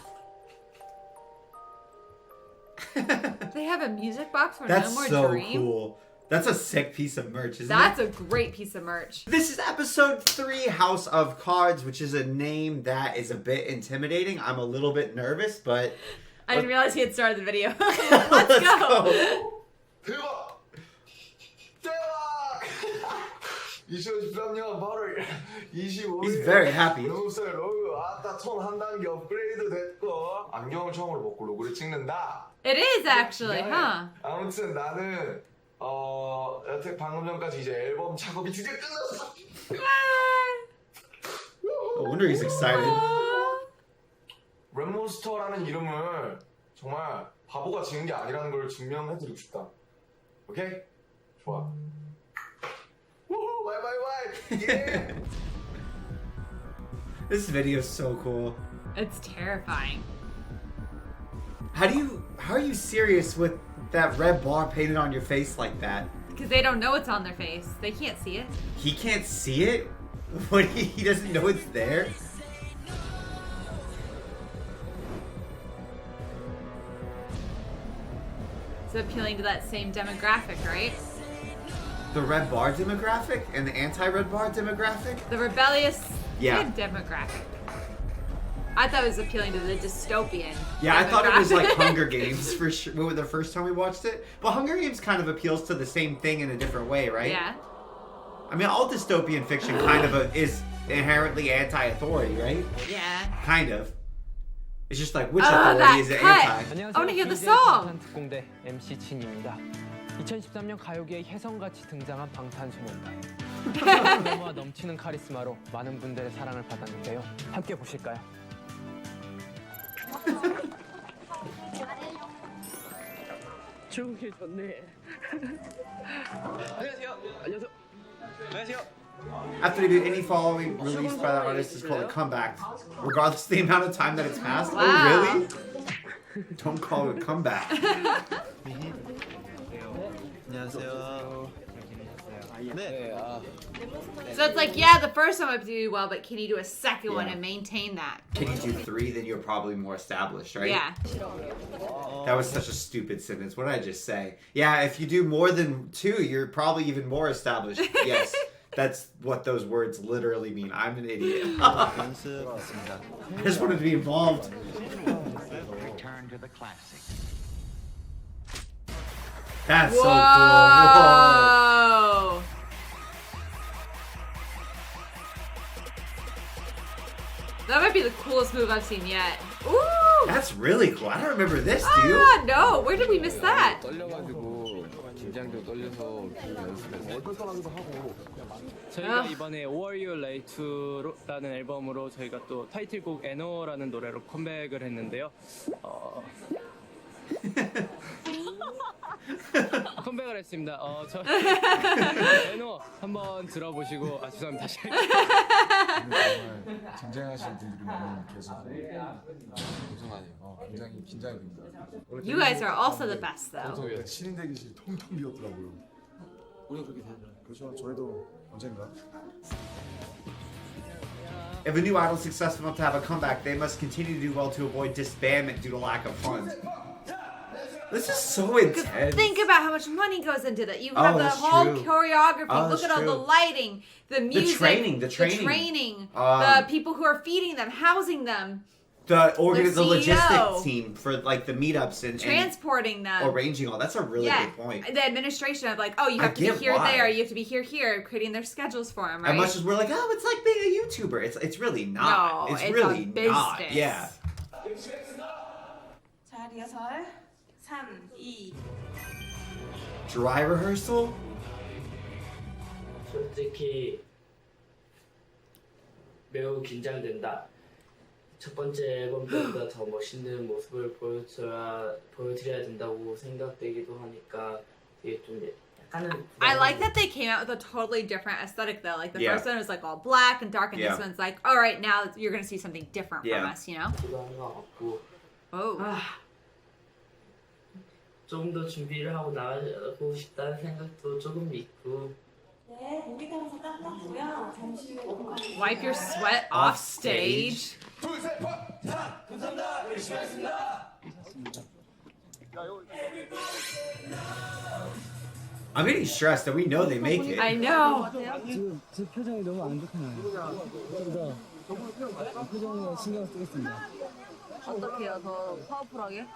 They have a music box for That's No More so Dream. cool. That's a sick piece of merch, isn't That's it? a great piece of merch. This is episode 3, House of Cards, which is a name that is a bit intimidating. I'm a little bit nervous, but... I didn't realize he had started the video. Let's go. 대박! 대박! 2013년 8월 25일 He's very happy. 로그셀 로그 아따 톤 한 단계 업그레이드 됐고 안경을 처음으로 벗고 로그를 찍는다. It is actually, huh? 아무튼 나는 여태 방금 전까지 이제 앨범 작업이 드디어 끝났어. No wonder he's excited. 랩몬스터라는 이름을 정말 바보가 지은 게 아니라는 걸 증명해드리고 싶다. 오케이? 좋아. 우후, 와이. 예. This video is so cool. It's terrifying. How are you serious with that red bar painted on your face like that? Because they don't know it's on their face. They can't see it. He can't see it? What, he doesn't know it's there? appealing to that same demographic, right? The red bar demographic and the anti-red bar demographic? The rebellious Yeah. demographic. I thought it was appealing to the dystopian. Yeah, I thought it was like demographic. Hunger Games for sure the first time we watched it. But Hunger Games kind of appeals to the same thing in a different way, right? Yeah. I mean, all dystopian fiction kind of is inherently anti-authority, right? Yeah. Kind of. It's just like, which Oh, authority that is it cut. anti? I wanna hear the song. 특공대 MC 진입니다. 2013년 가요계의 혜성같이 등장한 방탄소년단. 드라마와 넘치는 카리스마로 많은 분들의 사랑을 받았는데요. 함께 보실까요? 좋게 좋네. 안녕하세요. 안녕하세요. 안녕하세요. After they do any following released by the artist is called a comeback, regardless of the amount of time that it's passed. Wow. Oh, really? Don't call it a comeback. 안녕하세요. 네. So it's like, yeah, the first one might do well, but can you do a second one Yeah. and maintain that? Can you do 3? Then you're probably more established, right? Yeah. That was such a stupid sentence. What did I just say? Yeah, if you do more than 2, you're probably even more established. Yes, that's what those words literally mean. I'm an idiot. I just wanted to be involved. Return to the classics. That's so cool. Whoa. That might be the coolest move I've seen yet. Ooh! That's really cool. I don't remember this, do you? Ah, no. Where did we miss that? 떨려가지고 긴장도 떨려서 연습해서 저희가 이번에 War You Late라는 앨범으로 저희가 또 타이틀곡 에너라는 노래로 컴백을 했는데요. 컴백을 했습니다. 저 에너 한번 들어보시고 죄송합니다. 다시 정말 쟁쟁하신 분들이 많이 계셔서 고생하네요. 굉장히 긴장이 됩니다. You guys are also the best, though. 신인 대기실 통통 비었더라고요. 우리 그렇게 되죠. 그렇죠. 저희도 언젠가. If a new idol is successful enough to have a comeback, they must continue to do well to avoid disbandment due to lack of funds. This is so intense. Think about how much money goes into that. You Oh, have the that's whole true. choreography. Oh, Look that's at all the true. lighting, the music, the training. the people who are feeding them, housing them, The CEO. logistics team for like the meetups and transporting them, arranging all. That's a really good point. The administration of like, oh, you I have to be get here, why. there, you have to be here, here, creating their schedules for them, right? As much as we're like, oh, it's like being a YouTuber. It's really not. No, it's it's really a not. business. Yeah. 자, 리허설 3, 2. Dry rehearsal. 솔직히 매우 긴장된다. 첫 번째 앨범 때보다 더 멋있는 모습을 보여드려야 된다고 생각되기도 하니까 되게 좀 약간은 I like that they came out with a totally different aesthetic though. Like the Yeah. first one was like all black and dark, and Yeah. this one's like, all right, now you're gonna see something different from Yeah. us, you know? 기도 하는 것 같고 Oh. 좀 더 준비를 하고 나가고 싶다는 생각도 조금 있고 네, 목이 타면서 땀났고요. 잠시 후 Wipe your sweat off stage. I'm getting stressed that we know they make it. I know. 지금 제 표정이 너무 안 좋잖아요. 좀더 표정에 신경 쓰겠습니다. 어떻게요? 더 파워풀하게?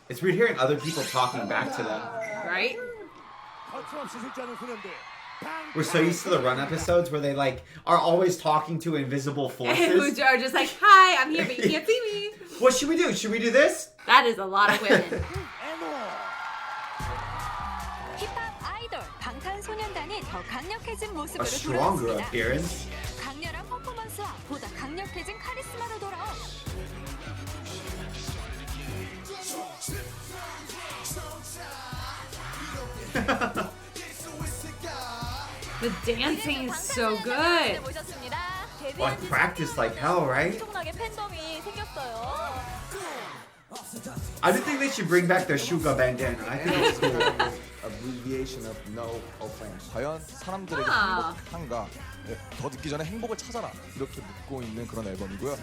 It's weird hearing other people talking back to them. Right? We're so used to the run episodes where they like are always talking to invisible And who forces. are just like, hi, I'm here, but you can't see me. What should we do? Should we do this? That is a lot of women. 힙합 아이돌 방탄소년단이 더 강력해진 A 모습으로 stronger 돌아왔습니다. appearance. 강렬한 퍼포먼스와 보다 강력해진 카리스마로 돌아온 The dancing is so good. 모셨습니다. Well, I practiced like hell, right? 엄청나게 팬덤이 생겼어요. I do think they should bring back their Shuga Bangtan. I think it's cool. abbreviation of no offense. 과연 사람들에게 아. 행복한가? 더 듣기 전에 행복을 찾아라. 이렇게 묻고 있는 그런 앨범이고요.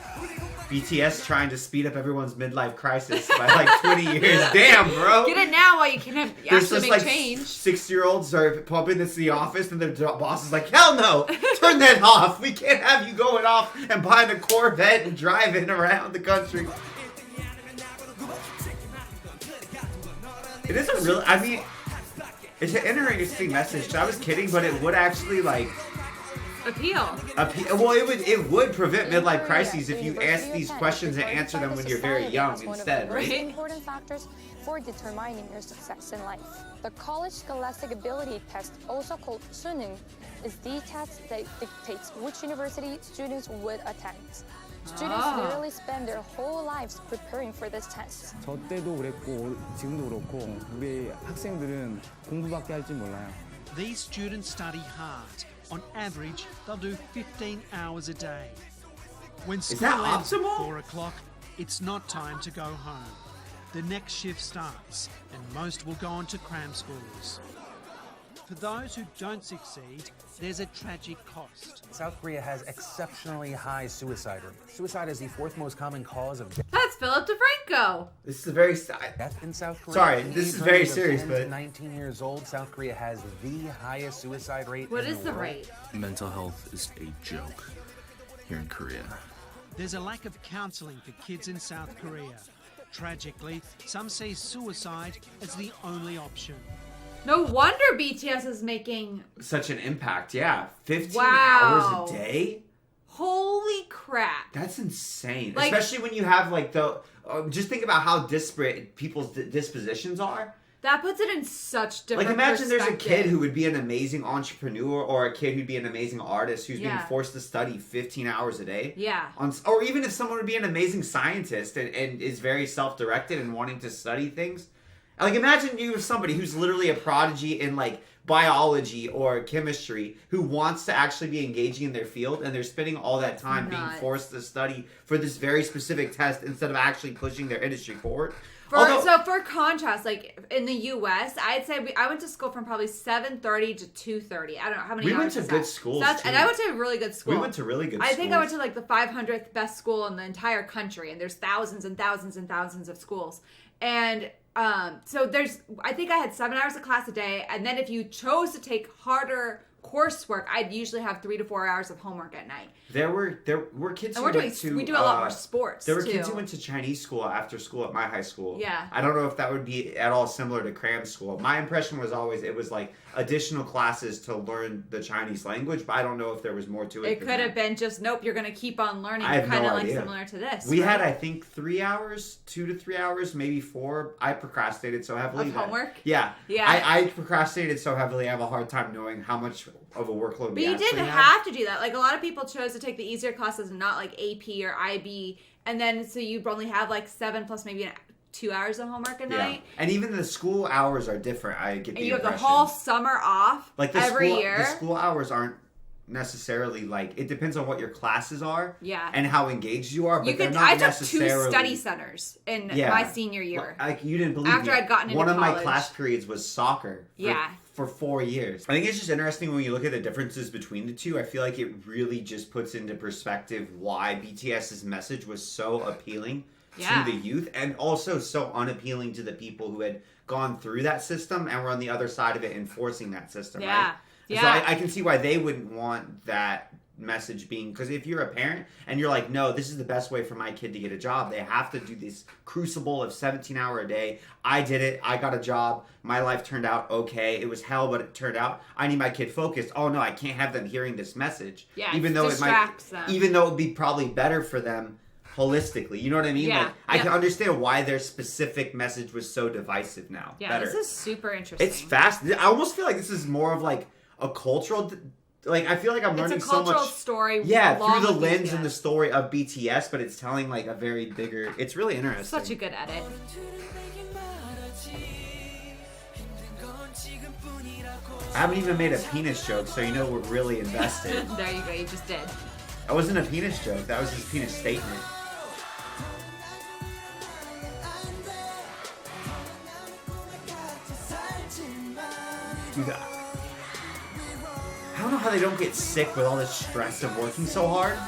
BTS trying to speed up everyone's midlife crisis by like 20 years. Damn, bro. Get it now while you can actually make like change. 6-year-olds are pumping this to the office and their boss is like, hell no, turn that off. We can't have you going off and buying a Corvette and driving around the country. It is a real, I mean, it's an interesting message. I was kidding, but it would actually like appeal. Well, it would prevent midlife crises if you ask these questions and answer them when you're very young instead, right? Important factors for determining your success in life. The College Scholastic Ability Test, also called 수능, is the test that dictates which university students would attend. Students literally spend their whole lives preparing for this test. 저 때도 그랬고 지금도 그렇고 우리 학생들은 공부밖에 할 줄 몰라요. These students study hard. On average, they'll do 15 hours a day. When school ends at 4 o'clock, it's not time to go home. The next shift starts, and most will go on to cram schools. For those who don't succeed, there's a tragic cost. South Korea has exceptionally high suicide rate. Suicide is the fourth most common cause of death. That's Philip DeFranco. This is a very death in South Korea. Sorry, this is very serious, but 19 years old, South Korea has the highest suicide rate. What in is the world. rate? Mental health is a joke here in Korea. There's a lack of counseling for kids in South Korea. Tragically, some see suicide as the only option. No wonder BTS is making such an impact. Yeah, 15 Wow. hours a day. holy crap. That's insane. Like- Especially when you have like the just think about how disparate people's dispositions are. That puts it in such different Like imagine there's a kid perspective. who would be an amazing entrepreneur or a kid who'd be an amazing artist who's being Yeah. forced to study 15 hours a day. Yeah. Or even if someone would be an amazing scientist and is very self-directed and wanting to study things. Like imagine you have somebody who's literally a prodigy in like biology or chemistry who wants to actually be engaging in their field and they're spending all that time being Nuts. forced to study for this very specific test instead of actually pushing their industry forward. So for contrast, like in the U.S., I'd say I went to school from probably 7:30 to 2:30. I don't know how many We hours went to is good that? schools, So and too. I went to a really good school. We went to really good I think I went schools. to like the 500th best school in the entire country, and there's thousands and thousands and thousands of schools. And so I think I had 7 hours of class a day, and then if you chose to take harder coursework, I'd usually have 3 to 4 hours of homework at night. There were kids And who we're went to we do a lot more sports. There were too. kids who went to Chinese school after school at my high school. Yeah. I don't know if that would be at all similar to cram school. My impression was always it was like additional classes to learn the Chinese language, but I don't know if there was more to it. It than could that. have been just nope. You're going to keep on learning. I have Kind of no like idea. similar to this. We had, right? I think, 3 hours, 2 to 3 hours, maybe 4. I procrastinated so heavily. Of that- homework? Yeah. Yeah. I procrastinated so heavily. I have a hard time knowing how much of a workload But we you actually didn't had. have to do that. Like a lot of people chose to take the easier classes and not like AP or IB, and then so you only have like 7 plus maybe 2 hours of homework a night. And even the school hours are different. I get the And you have the impression. whole summer off Like the every school, year. the school hours aren't necessarily like it depends on what your classes are. Yeah. And how engaged you are, but You they're could. not I took 2 necessarily. study centers in Yeah. my senior year. Like you didn't believe After me. I'd gotten into one of my college. class periods was soccer. Yeah. For 4 years. I think it's just interesting when you look at the differences between the two. I feel like it really just puts into perspective why BTS's message was so appealing Yeah. to the youth and also so unappealing to the people who had gone through that system and were on the other side of it enforcing that system, Yeah. right? Yeah. So I can see why they wouldn't want that message being, because if you're a parent and you're like, no, this is the best way for my kid to get a job, they have to do this crucible of 17-hour a day. I did it. I got a job. My life turned out okay. It was hell, but it turned out. I need my kid focused. Oh no, I can't have them hearing this message. Yeah, even it though distracts them. even though it would be probably better for them holistically. You know what I mean? Yeah. Like I can understand why their specific message was so divisive now. Yeah, better. this is super interesting. It's fast. I almost feel like this is more of like a cultural. Like I feel like I'm It's a learning so cultural much. story Yeah, along through the with lens BTS. and the story of BTS, but it's telling like a very bigger. It's really interesting. Such a good edit. I haven't even made a penis joke, so you know we're really invested. There you go. You just did. That wasn't a penis joke. That was his penis statement. Dude, I don't know how they don't get sick with all this stress of working so hard.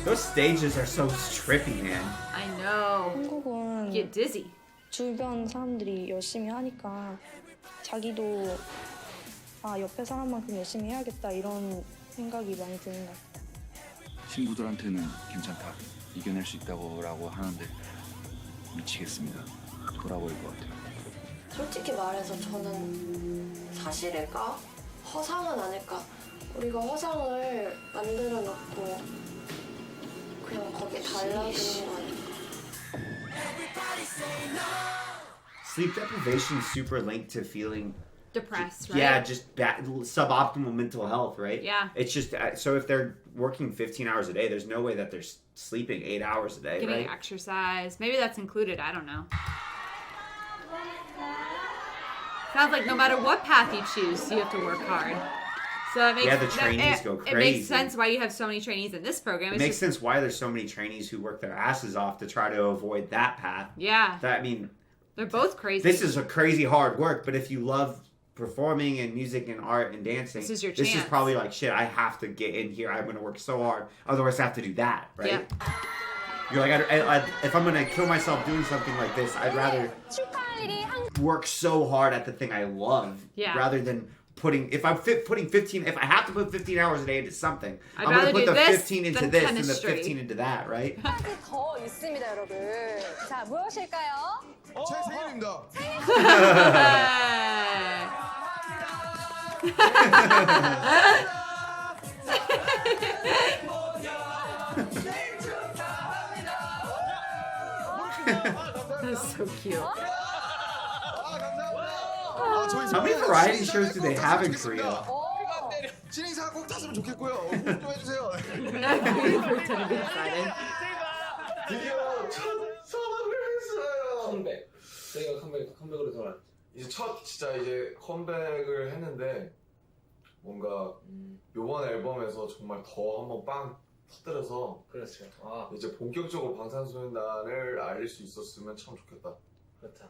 Those stages are so trippy, man. I know. 한국은 Get dizzy. 주변 사람들이 열심히 하니까 자기도 아 옆에 사람만큼 열심히 해야겠다 이런 생각이 많이 드는 것 같아요. 친구들한테는 괜찮다, 이겨낼 수 있다고라고 하는데 미치겠습니다. 돌아버릴 것 같아요. 솔직히 말해서 저는 사실일까? 허상은 아닐까? 우리가 허상을 만들어 놓고 그냥 거기에 달라붙는 거 아닐까? Sleep deprivation is super linked to feeling depressed, right? Yeah, just bad, suboptimal mental health, right? Yeah. It's just, so if they're working 15 hours a day, there's no way that they're sleeping 8 hours a day, Getting right? exercise. Maybe that's included. I don't know. Sounds like no matter what path you choose, you have to work hard. So it makes, Yeah, the trainees go It makes crazy. sense why you have so many trainees in this program. It It's makes just- sense why there's so many trainees who work their asses off to try to avoid that path. Yeah. That, I mean, They're both crazy. this is a crazy hard work, but if you love performing and music and art and dancing, This is your this is chance. probably like, shit, I have to get in here. I'm going to work so hard. Otherwise, I have to do that, right? Yeah. You're like, if I'm going to kill myself doing something like this, I'd rather work so hard at the thing I love Yeah. rather than if I have to put 15 hours a day into something, I'd I'm going rather to put do the this 15 into than this chemistry. and the 15 into that, right? 더 있습니다, 여러분. 자, 무엇일까요? 제 생일입니다. That's so cute. How many variety shows do they have in Korea? 진행사 꼭 탔으면 좋겠고요. 좀 해주세요. Pretend to be excited. 드디어 첫 선언을 했어요. 컴백. 저희가 컴백으로 돌아왔죠. 이제 진짜 이제 컴백을 했는데 뭔가 요번 앨범에서 정말 더 한번 빵 터뜨려서 그렇죠. 이제 본격적으로 방탄소년단을 알릴 수 있었으면 참 좋겠다. 그렇다.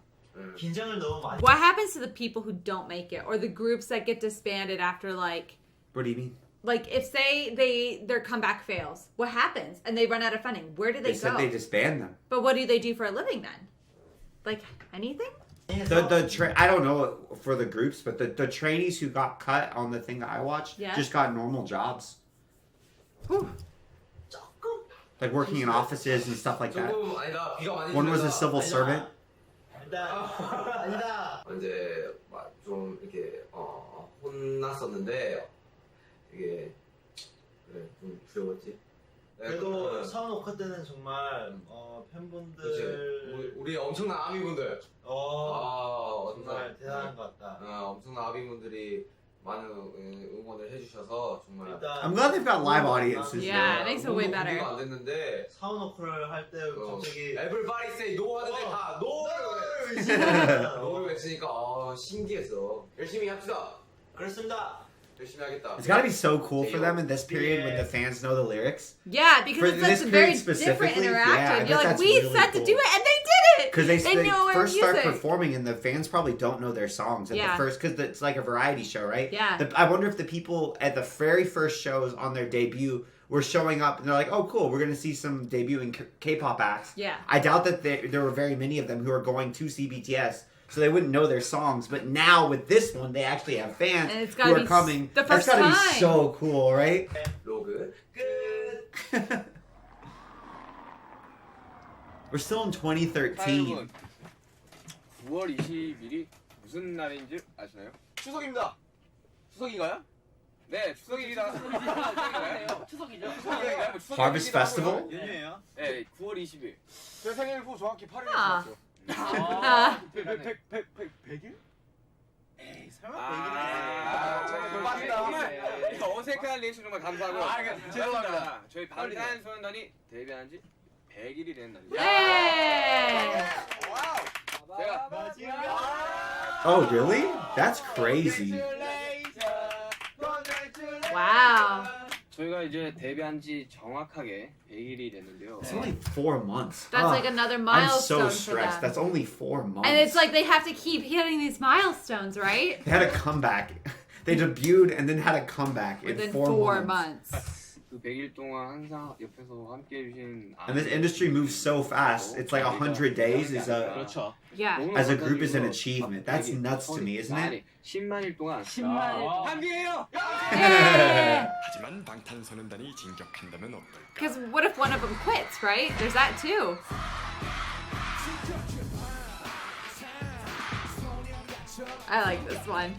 긴장을 너무 많이. What happens to the people who don't make it, or the groups that get disbanded after like? What do you mean? Like if their comeback fails, what happens? And they run out of funding. Where do they They go? said they disband them. But what do they do for a living then? Like anything? I don't know for the groups, but the trainees who got cut on the thing that I watched Yeah. just got normal jobs. Like working in offices and stuff like that. 조금 아니다. 비가 많이 One was a 내려서 civil servant. 아니다. 이제 좀 이렇게 혼났었는데 이게 그래 좀 두려웠지. 그래도 처음 녹화 때는 정말 팬분들 우리 엄청난 아미분들 정말 대단한 것 같다. 엄청난 아미분들이 많은 응원을 해주셔서 정말 I'm glad they've got live audiences. Yeah, it makes it way better. 안 됐는데 사운 노크를 할 때 갑자기 Everybody say no 하는데 다 노를 외치니까 신기했어. 열심히 합시다. 그렇습니다. 열심히 하겠다. It's gotta be so cool for them in this period when the fans know the lyrics. Yeah, because For it's this such a very period different specifically, interaction. yeah, I You're bet like, that's we really said to cool. do it, and they did it. Because they know our first start music. performing and the fans probably don't know their songs at Yeah. the first, because it's like a variety show, right? Yeah. I wonder if the people at the very first shows on their debut were showing up and they're like, oh cool, we're going to see some debuting K-pop acts. Yeah. I doubt that there were very many of them who are going to see BTS, so they wouldn't know their songs. But now with this one, they actually have fans And it's who gotta are be coming. the first That's gotta time. be so cool, right? 로그 We're still in 2013. 8분 9월 20일이 무슨 날인지 아시나요? 추석입니다. 추석인가요? 네, 추석입니다. 추석이죠. Harvest Festival? 연휴예요? 네, 9월 20일. 제 생일 후 정확히 8일 아. 지났죠. 100일? 에이 설마 100일이네. 정말 어색한 리액션 정말 감사하고. 죄송합니다. 저희 방탄소년단이 데뷔한 지 100일이 된 날입니다. Hey! Oh, really? That's crazy. Wow. 저희가 이제 데뷔한 지 정확하게 100일이 됐는데요. It's only 4 months. That's like another milestone I'm so for stressed. them. That's only 4 months. And it's like they have to keep hitting these milestones, right? They had a comeback. They debuted and then had a comeback Within in 4 4 months. months. 그 100일 동안 항상 옆에서 함께 해주신 And this industry moves so fast. It's like 100 days is a 그렇죠. Yeah. as a group is an achievement. That's nuts to me, isn't it? 10만일 동안 10만일 함께해요. 하지만 방탄소년단이 진격한다면 어떨까? Because what if one of them quits, right? There's that too. I like this one.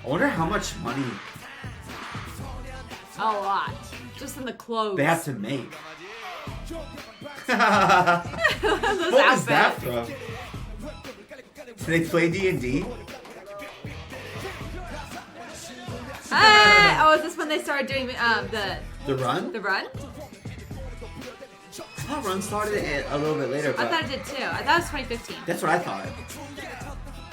I wonder how much money A lot. Just in the clothes. they have to make. Those What was that outfits. from? Did they play D&D? Oh, is this when they started doing the Run? The run? I thought Run started a little bit later, I but thought it did too. I thought it was 2015. that's what I thought.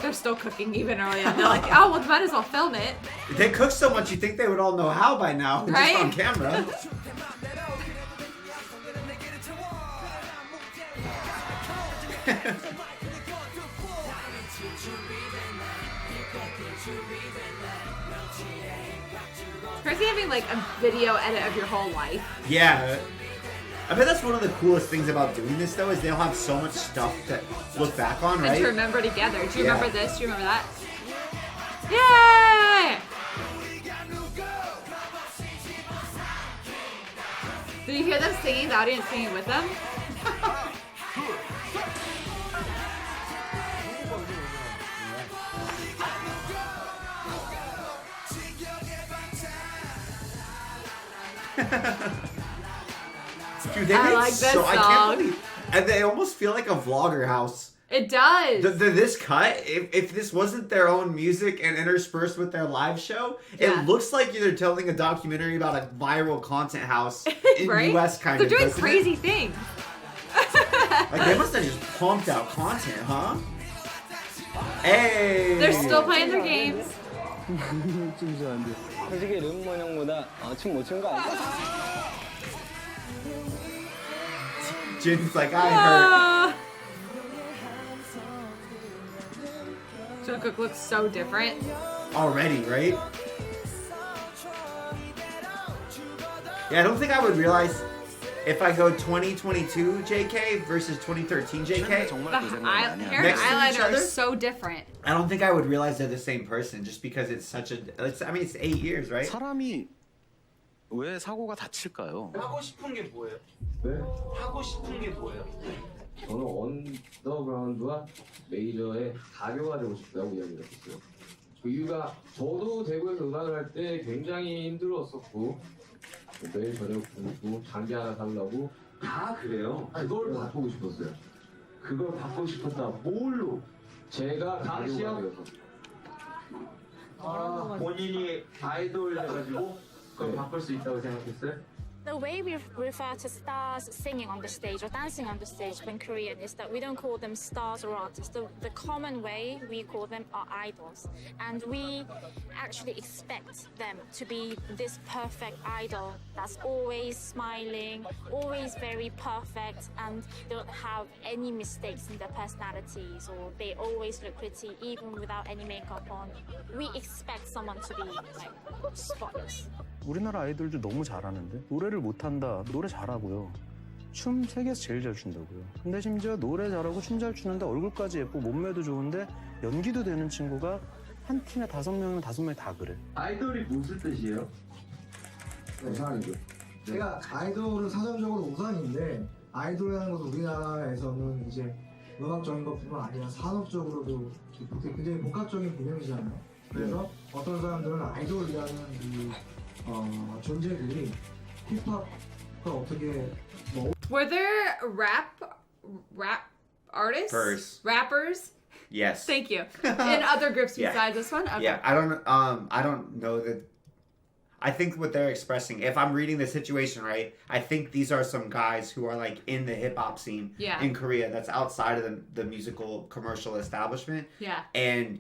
They're still cooking even earlier. They're like, oh, well, might as well film it. They cook so much, you think they would all know how by now, Right? just on camera. It's crazy having like a video edit of your whole life. Yeah. I bet that's one of the coolest things about doing this, though, is they'll have so much stuff to look back on, And right? to remember together. Do you Yeah. remember this? Do you remember that? Yay! Did you hear them singing? The audience singing with them? Dude, they I made like this I song. can't believe, and they almost feel like a vlogger house. It does. This cut, if this wasn't their own music and interspersed with their live show, Yeah. it looks like they're telling a documentary about a viral content house in Right? US kind They're of. doing doesn't it? crazy things. Like they must have just pumped out content, huh? Hey. They're still playing their games. 좀 좋아한데. 솔직히 르몬 형보다 춤 못 춘 거 아니야? Jin's like, I heard. Jungkook looks so different. Already, right? Yeah, I don't think I would realize if I go 2022 JK versus 2013 JK. Hair and Next to each eyeliner are other? so different. I don't think I would realize they're the same person just because it's such a. It's 8 years, right? 사람이 왜 사고가 다칠까요? 하고 싶은 게 뭐예요? 네? 하고 싶은 게 뭐예요? 저는 언더그라운드와 메이저의 가교가 되고 싶다고 이야기를 했어요. 그 이유가 저도 대구에서 음악을 할 때 굉장히 힘들었었고 매일 저녁 굶고 장기 하나 살려고 다 그래요. 그걸 바꾸고 싶었어요. 그걸 바꾸고 싶었다. 뭘로? 제가 가교가 되어서. 본인이 아이돌 돼가지고 그걸 바꿀 수 있다고 생각했어요? The way we refer to stars singing on the stage or dancing on the stage in Korean is that we don't call them stars or artists. The common way we call them are idols. And we actually expect them to be this perfect idol that's always smiling, always very perfect, and don't have any mistakes in their personalities, or they always look pretty even without any makeup on. We expect someone to be like spotless. 우리나라 아이돌들 너무 잘하는데 노래를 못한다. 노래 잘하고요. 춤 세계에서 제일 잘 춘다고요. 근데 심지어 노래 잘하고 춤 잘 추는데 얼굴까지 예쁘고 몸매도 좋은데 연기도 되는 친구가 한 팀에 5명이면 5명이 다 그래. 아이돌이 무슨 뜻이에요? 우상이죠. 제가 아이돌은 사전적으로 우상인데 아이돌이라는 것은 우리나라에서는 이제 음악적인 것뿐만 아니라 산업적으로도 굉장히 복합적인 개념이잖아요. 그래서 어떤 사람들은 아이돌이라는 이 존재들이 힙합과 어떻게 뭐 Were there rap artists? Rappers? Yes. Thank you. In other groups Yeah. besides this one? Okay. Yeah, I don't know that. I think what they're expressing, if I'm reading the situation right, I think these are some guys who are like in the hip hop scene in Korea that's outside of the musical commercial establishment. Yeah. And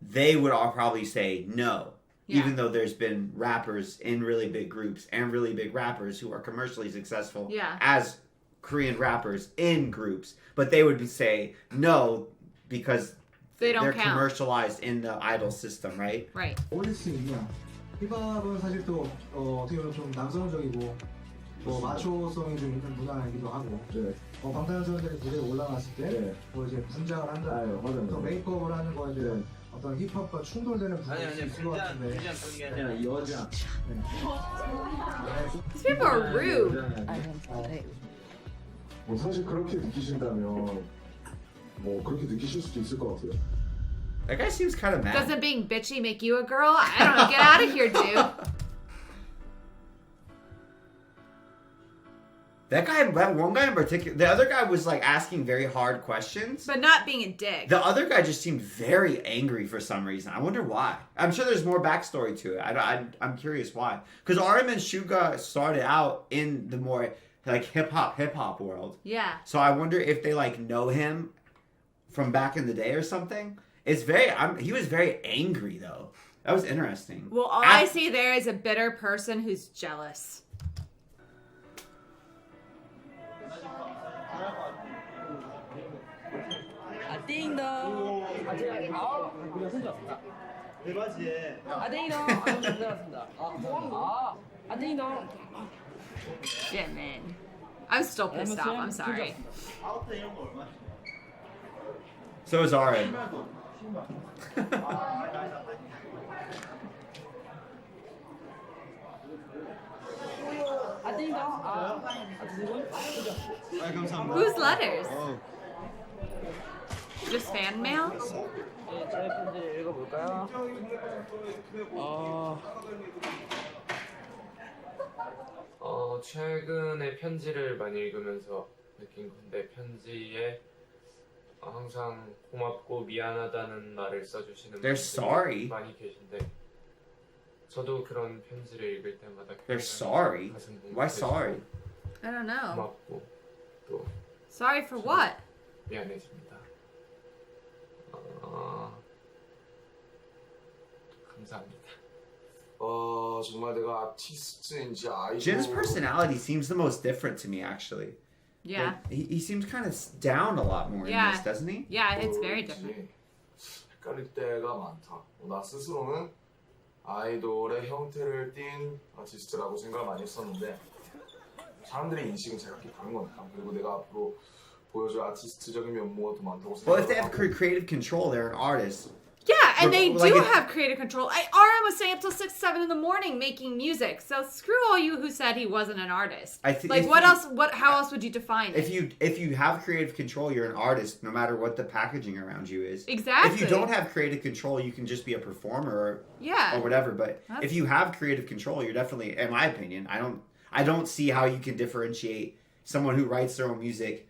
they would all probably say no. Yeah. Even though there's been rappers in really big groups and really big rappers who are commercially successful as Korean rappers in groups. But they would say no because they're commercialized in the idol system, right? Right. 힙합은 사실 또 어떻게 보면 좀 남성적이고 뭐 마초성이 좀 있는 문화이기도 하고 방탄소년단이 무대에 올라갔을 때 뭐 이제 분장을 한다 또 메이크업을 하는 거에 대한 어떤 힙합과 충돌되는 부분이 있을 것 같은데 여자 These people are rude. 뭐 사실 그렇게 느끼신다면 뭐 그렇게 느끼실 수도 있을 것 같아요. That guy seems kind of mad. Doesn't being bitchy make you a girl? I don't know. Get out of here, dude. That one guy in particular, the other guy was like asking very hard questions. But not being a dick. The other guy just seemed very angry for some reason. I wonder why. I'm sure there's more backstory to it. I'm curious why. Because RM and Suga started out in the more like hip hop world. Yeah. So I wonder if they like know him from back in the day or something. It's he was very angry though. That was interesting. Well, all I see there is a bitter person who's jealous. 띵동. 대바지에. 띵동. 띵동. Shit, man. I'm still pissed off. I'm sorry. So is RM. Whose letters? Just fan mail? 저의 편지를 읽어볼까요? 최근에 편지를 많이 읽으면서 느낀 건데 편지에 항상 고맙고 미안하다는 말을 써주시는 분들이 많이 계신데 저도 그런 편지를 읽을 때마다 They're sorry? Why sorry? I don't know. 고맙고 또 Sorry for what? 미안해집니다. 감사합니다. 정말 내가 아티스트인지 아이돌. Jin's personality seems the most different to me, actually. Yeah. Like, he seems kind of down a lot more in this, doesn't he? Yeah, it's very different. 헷갈릴 때가 많다. 나 스스로는 아이돌의 형태를 띈 아티스트라고 생각을 많이 했었는데 사람들의 인식은 제각기 다른 거니까. 그리고 내가 앞으로 보여줄 아티스트적인 면모가 더 많다고 생각하고. Well, if they have creative control, they're an artist. Yeah, and they do have creative control. RM was staying up till 6, 7 in the morning making music. So screw all you who said he wasn't an artist. Like what else? How else would you define it? If you have creative control, you're an artist, no matter what the packaging around you is. Exactly. If you don't have creative control, you can just be a performer or whatever. But if you have creative control, you're definitely, in my opinion, I don't see how you can differentiate someone who writes their own music.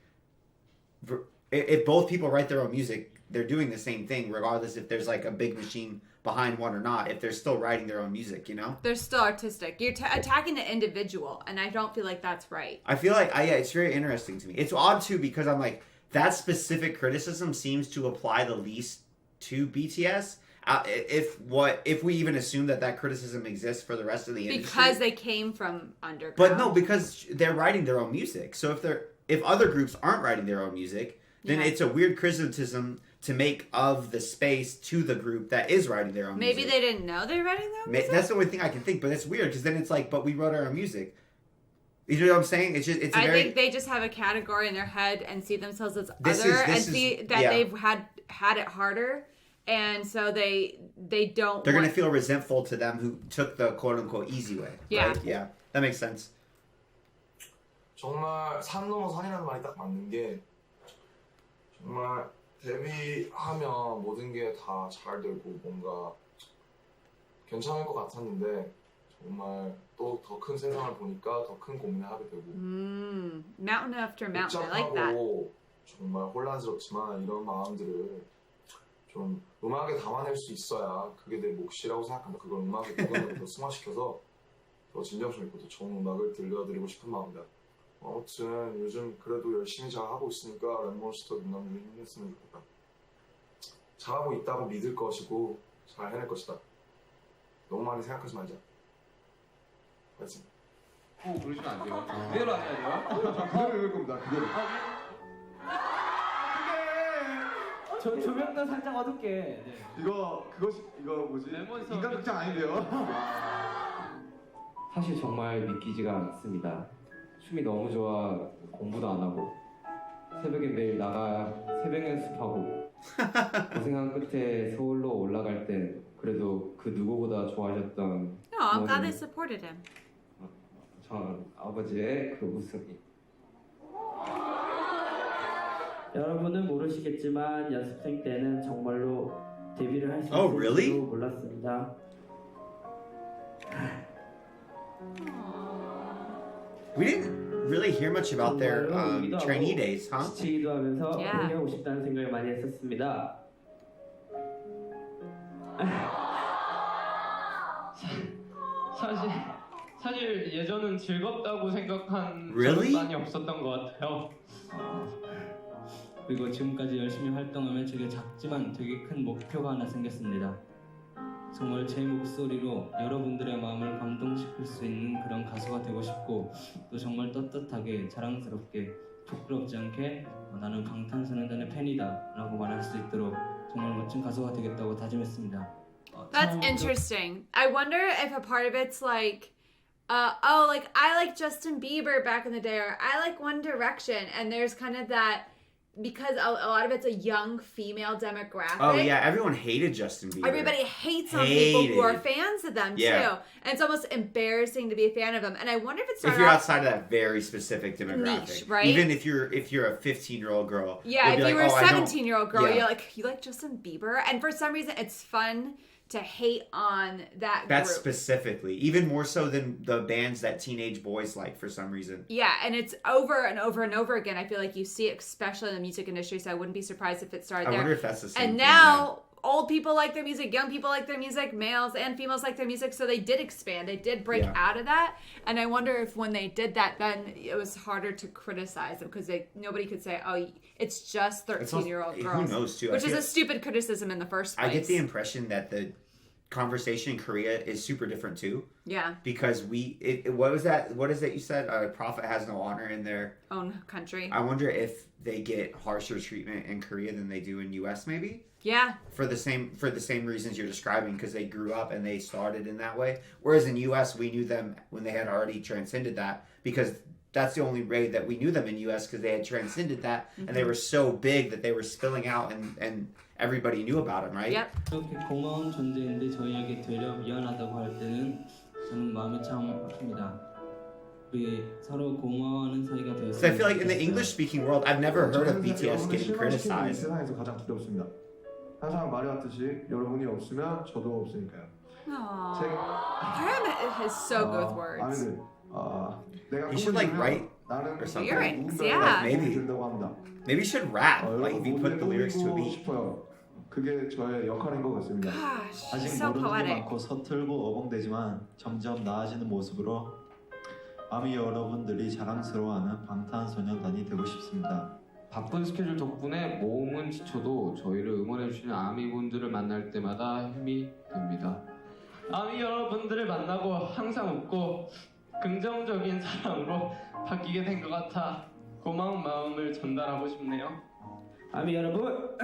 If both people write their own music, they're doing the same thing, regardless if there's like a big machine behind one or not. If they're still writing their own music, you know? They're still artistic. You're attacking the individual, and I don't feel like that's right. I feel like, it's very interesting to me. It's odd, too, because I'm like, that specific criticism seems to apply the least to BTS. If we even assume that criticism exists for the rest of the industry. Because they came from underground. But no, because they're writing their own music. So if other groups aren't writing their own music, then it's a weird criticism to make of the space to the group that is writing their own music. Maybe they didn't know they were writing their own music? That's the only thing I can think, but it's weird because then it's like, but we wrote our own music. You know what I'm saying? I think they just have a category in their head and see themselves as see that they've had it harder, and so they don't. They're gonna feel resentful to them who took the quote unquote easy way. Yeah, right? Yeah, that makes sense. 정말 산 넘어 산이라는 말이 딱 맞는 게 정말. 데뷔하면 모든 게 다 잘 되고 뭔가 괜찮을 것 같았는데 정말 또 더 큰 세상을 보니까 더 큰 고민을 하게 되고 Mountain after mountain, I like that. 정말 혼란스럽지만 이런 마음들을 좀 음악에 담아낼 수 있어야 그게 내 몫이라고 생각합니다. 그걸 음악에 더 승화시켜서 더 진정성 있고 더 좋은 음악을 들려드리고 싶은 마음이다. 아무튼 요즘 그래도 열심히 잘 하고 있으니까 랩몬스터 누나들이 힘냈으면 좋겠다. 잘하고 있다고 믿을 것이고 잘 해낼 것이다. 너무 많이 생각하지 말자. 알지? 그러시면 안 돼요. 그대로 안 해야 돼요? 그대로 읽을 겁니다. 그대로. 저 조명도 살짝 어둡게. 네. 이거 뭐지? 인간극장 아닌데요? 사실 정말 믿기지가 않습니다. 춤이 너무 좋아 공부도 안 하고 새벽에 매일 나가 새벽 연습하고 고생한 끝에 서울로 올라갈 때 그래도 그 누구보다 좋아하셨던 No, I'm glad they supported him. 전 아버지의 그 모습이 여러분은 모르시겠지만 연습생 때는 정말로 데뷔를 할 수 있을지도 really? 몰랐습니다. We didn't really hear much about their trainee days, huh? 지치기도 하면서 Yeah. 포기하고 싶다는 생각을 많이 했었습니다. 사실 예전은 즐겁다고 생각한 Really? 적은 많이 없었던 것 같아요. 그리고 지금까지 열심히 활동하면 제게 작지만 되게 큰 목표가 하나 생겼습니다. 정말 제 목소리로 여러분들의 마음을 감동시킬 수 있는 그런 가수가 되고 싶고 또 정말 떳떳하게 자랑스럽게 부끄럽지 않게 나는 방탄소년단의 팬이다 라고 말할 수 있도록 정말 멋진 가수가 되겠다고 다짐했습니다. That's interesting. I wonder if a part of it's like, like I like Justin Bieber back in the day, or I like One Direction, and there's kind of that because a lot of it's a young female demographic. Oh yeah, everyone hated Justin Bieber. Everybody hates on people who are fans of them too, and it's almost embarrassing to be a fan of them. And I wonder if it's if you're outside of that very specific demographic, niche, right? Even if you're a 15-year-old girl, yeah, if you were a 17-year-old girl, Yeah. you're like, you like Justin Bieber, and for some reason it's fun to hate on that That's group. specifically, even more so than the bands that teenage boys like for some reason. Yeah, and it's over and over and over again. I feel like you see it, especially in the music industry, so I wouldn't be surprised if it started I there. wonder if that's the same And thing now, old people like their music, young people like their music, males and females like their music, so they did expand. They did break out of that. And I wonder if when they did that, then it was harder to criticize them because nobody could say, oh, it's just 13-year-old girls. Who knows, too? Which is a stupid criticism in the first place. I get the impression that the conversation in Korea is super different too. Yeah. Because what was that? What is it you said? A prophet has no honor in their own country. I wonder if they get harsher treatment in Korea than they do in US maybe? Yeah. For the same reasons you're describing, because they grew up and they started in that way. Whereas in US we knew them when they had already transcended that, because that's the only way that we knew them in US, because they had transcended that and they were so big that they were spilling out and everybody knew about them, right? Yep. 이렇게 고마운 존재인데 저희에게 되려 미안하다고 할 때는 저는 마음이 참 아픕니다. 우리 서로 고마워하는 사이가 되었으면 So I feel like in the English-speaking world, I've never heard of BTS getting criticized. 세상에서 가장 두렵습니다. 항상 말해왔듯이 여러분이 없으면 저도 없으니까요. Aww. Graham is so good with words. You should like write or something. Lyrics, yeah. Like maybe you should rap. Like if you put the lyrics to a beat. 그게 저의 역할인 것 같습니다. Gosh, 아직 so 모르는 게 poetic. 많고 서툴고 어벙대지만 점점 나아지는 모습으로 아미 여러분들이 자랑스러워하는 방탄소년단이 되고 싶습니다. 바쁜 스케줄 덕분에 몸은 지쳐도 저희를 응원해주시는 아미분들을 만날 때마다 힘이 됩니다. 아미 여러분들을 만나고 항상 웃고 긍정적인 사람으로 바뀌게 된 것 같아 고마운 마음을 전달하고 싶네요. 아미 여러분.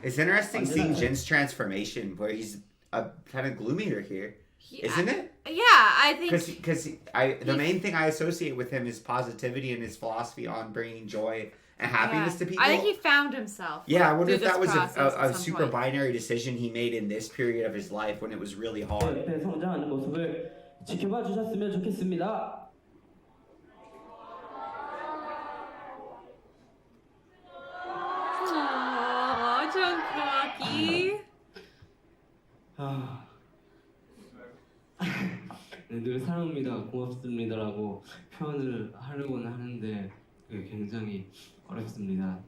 It's interesting seeing Jin's transformation, where he's kind of gloomier here, isn't it? Yeah, I think because the main thing I associate with him is positivity and his philosophy on bringing joy and happiness to people. I think he found himself. Yeah, I wonder if that was a a super binary decision he made in this period of his life when it was really hard. 옆에 성장하는 모습을 지켜봐 주셨으면 좋겠습니다. Aww, Jungkook. 늘 사랑합니다, 고맙습니다라고 표현을 하려고는 하는데 그게 굉장히 어렵습니다.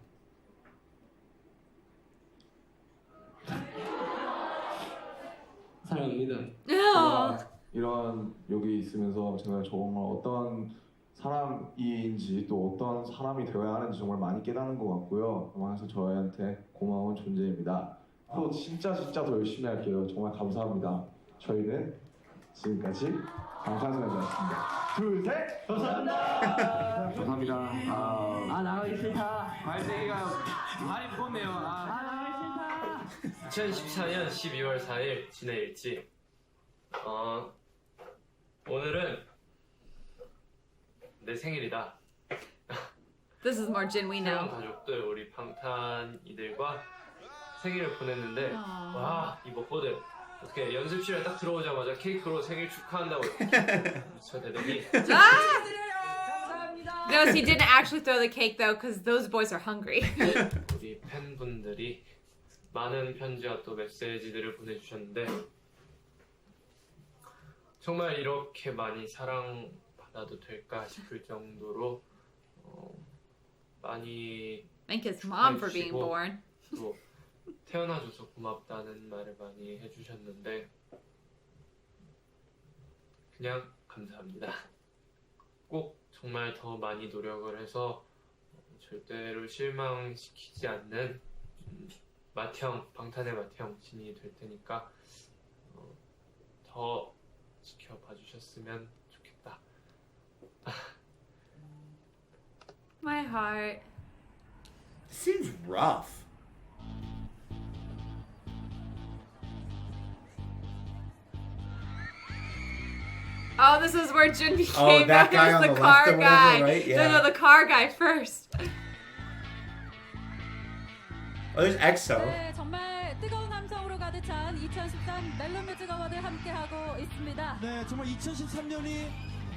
사랑합니다. 이런 여기 있으면서 제가 정말 어떤 사람인지 또 어떤 사람이 되어야 하는지 정말 많이 깨닫는 것 같고요. 그래서 저희한테 고마운 존재입니다. 또 진짜 더 열심히 할게요. 정말 감사합니다. 저희는 지금까지 방탄소년단이었습니다. 둘, 셋! 감사합니다. 감사합니다. 나가기 싫다. 발대기가 많이 무겁네요. 나가기 싫다. 2014년 12월 4일 진해일지. 오늘은 내 생일이다. This is more Jin we know. 가족들 우리 방탄이들과 생일을 보냈는데 와 이 먹보들 어떻게 연습실에 딱 들어오자마자 케이크로 생일 축하한다고 미쳐대더니 No, he didn't actually throw the cake though, because those boys are hungry. 우리 팬분들이 많은 편지와 또 메시지들을 보내주셨는데 정말 이렇게 많이 사랑받아도 될까 싶을 정도로 많이 Thank his mom for being born. 또 태어나줘서 고맙다는 말을 많이 해주셨는데 그냥 감사합니다. 꼭 정말 더 많이 노력을 해서 절대로 실망시키지 않는 맏형, 방탄의 맏형 신이 될 테니까 더 지켜봐 주셨으면 좋겠다. My heart. Seems rough. Oh, this is where Jin became that guy known on as the car left or whatever, guy. right? Yeah. No, the car guy first. Oh, there's EXO. 네, 정말 뜨거운 감성으로 가득 찬 2013 멜론 뮤직 어워드 함께하고 있습니다. 네, 정말 2013년이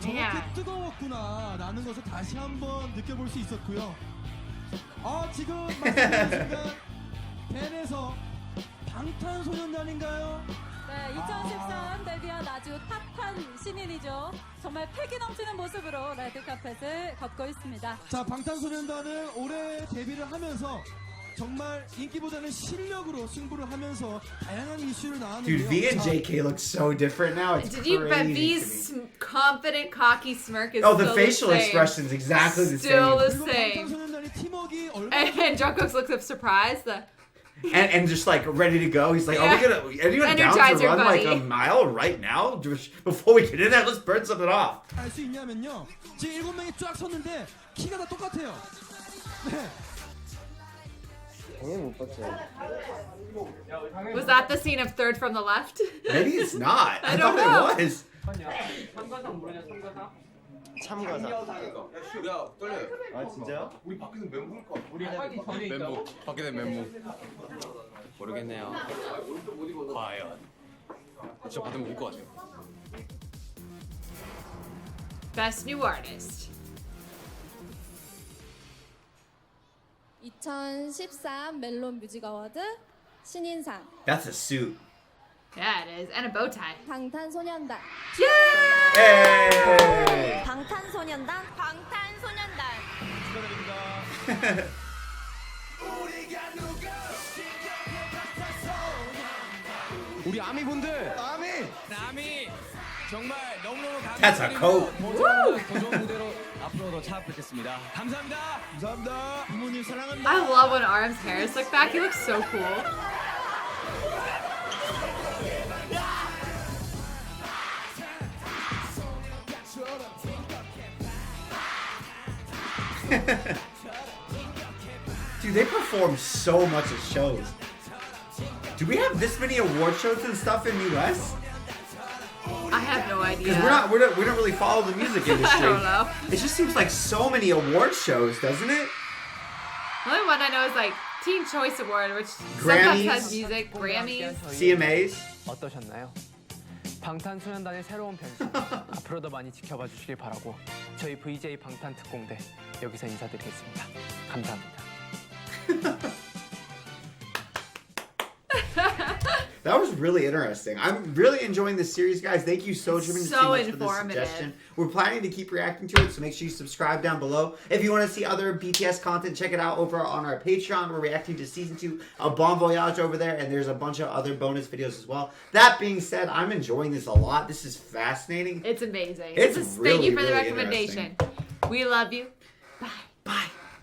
저렇게 Yeah. 뜨거웠구나라는 것을 다시 한번 느껴볼 수 있었고요. 지금 말씀드린 순간 팬에서 방탄소년단인가요? 네, 2013 데뷔한 아주 핫한 신인이죠. 정말 패기 넘치는 모습으로 레드카펫을 걷고 있습니다. 자, 방탄소년단은 올해 데뷔를 하면서 정말 인기보다는 실력으로 승부를 하면서 다양한 이슈를 나왔는데요. Dude, V and JK look so different now. It's Did you bet crazy. V's confident, cocky smirk is Oh, still the facial the same. expression's exactly the Still same. the same. 방탄소년단의 팀워크가 얼마나 And Jungkook looks up surprised. And just like ready to go. He's like, Yeah. are we gonna anyone down Energize to your run like buddy. a mile right now? Before we get in there, let's burn something off. 알 수 있냐면요. 지금 7명이 쫙 섰는데 키가 다 똑같아요. 네. 당연히 못 봤죠. Was that the scene of third from the left? Maybe it's not. I don't thought know. it was. 참가상 모르냐 참가상? 참가상. 야 떨려요. 아 진짜요? 우리 밖에서 멘붕일 것 같아. 우리 하기 전에 멘붕. 밖에 된 멘붕. 모르겠네요. 과연. 진짜 받으면 울 것 같아요. Best new artist. 2013 멜론 뮤직 어워드 신인상 That's a suit. Yeah, it is. And a bow tie. 방탄소년단. Hey! 방탄소년단. 방탄소년단. 축하드립니다. 우리 아미분들. 아미 정말 너무너무 That's a coat. 더 좋은 무대로 앞으로도 찾아뵙겠습니다. 감사합니다. 감사합니다. 부모님 사랑한다. I love when Arm's hair is slicked back. He looks so cool. Dude, they perform so much at shows. Do we have this many award shows and stuff in the US? I have no idea. Because we don't really follow the music industry. I don't know. It just seems like so many award shows, doesn't it? The only one I know is like Teen Choice Award, which Grammys. sometimes has music, Grammys. CMAs. 어떠셨나요? 방탄소년단의 새로운 변신 앞으로도 많이 지켜봐 주시길 바라고 저희 VJ 방탄 특공대 여기서 인사드리겠습니다. 감사합니다. That was really interesting. I'm really enjoying this series, guys. Thank you so much for the suggestion. We're planning to keep reacting to it, so make sure you subscribe down below. If you want to see other BTS content, check it out over on our Patreon. We're reacting to Season 2 of Bon Voyage over there, and there's a bunch of other bonus videos as well. That being said, I'm enjoying this a lot. This is fascinating. It's amazing. It's Thank really, you for the really recommendation. We love you.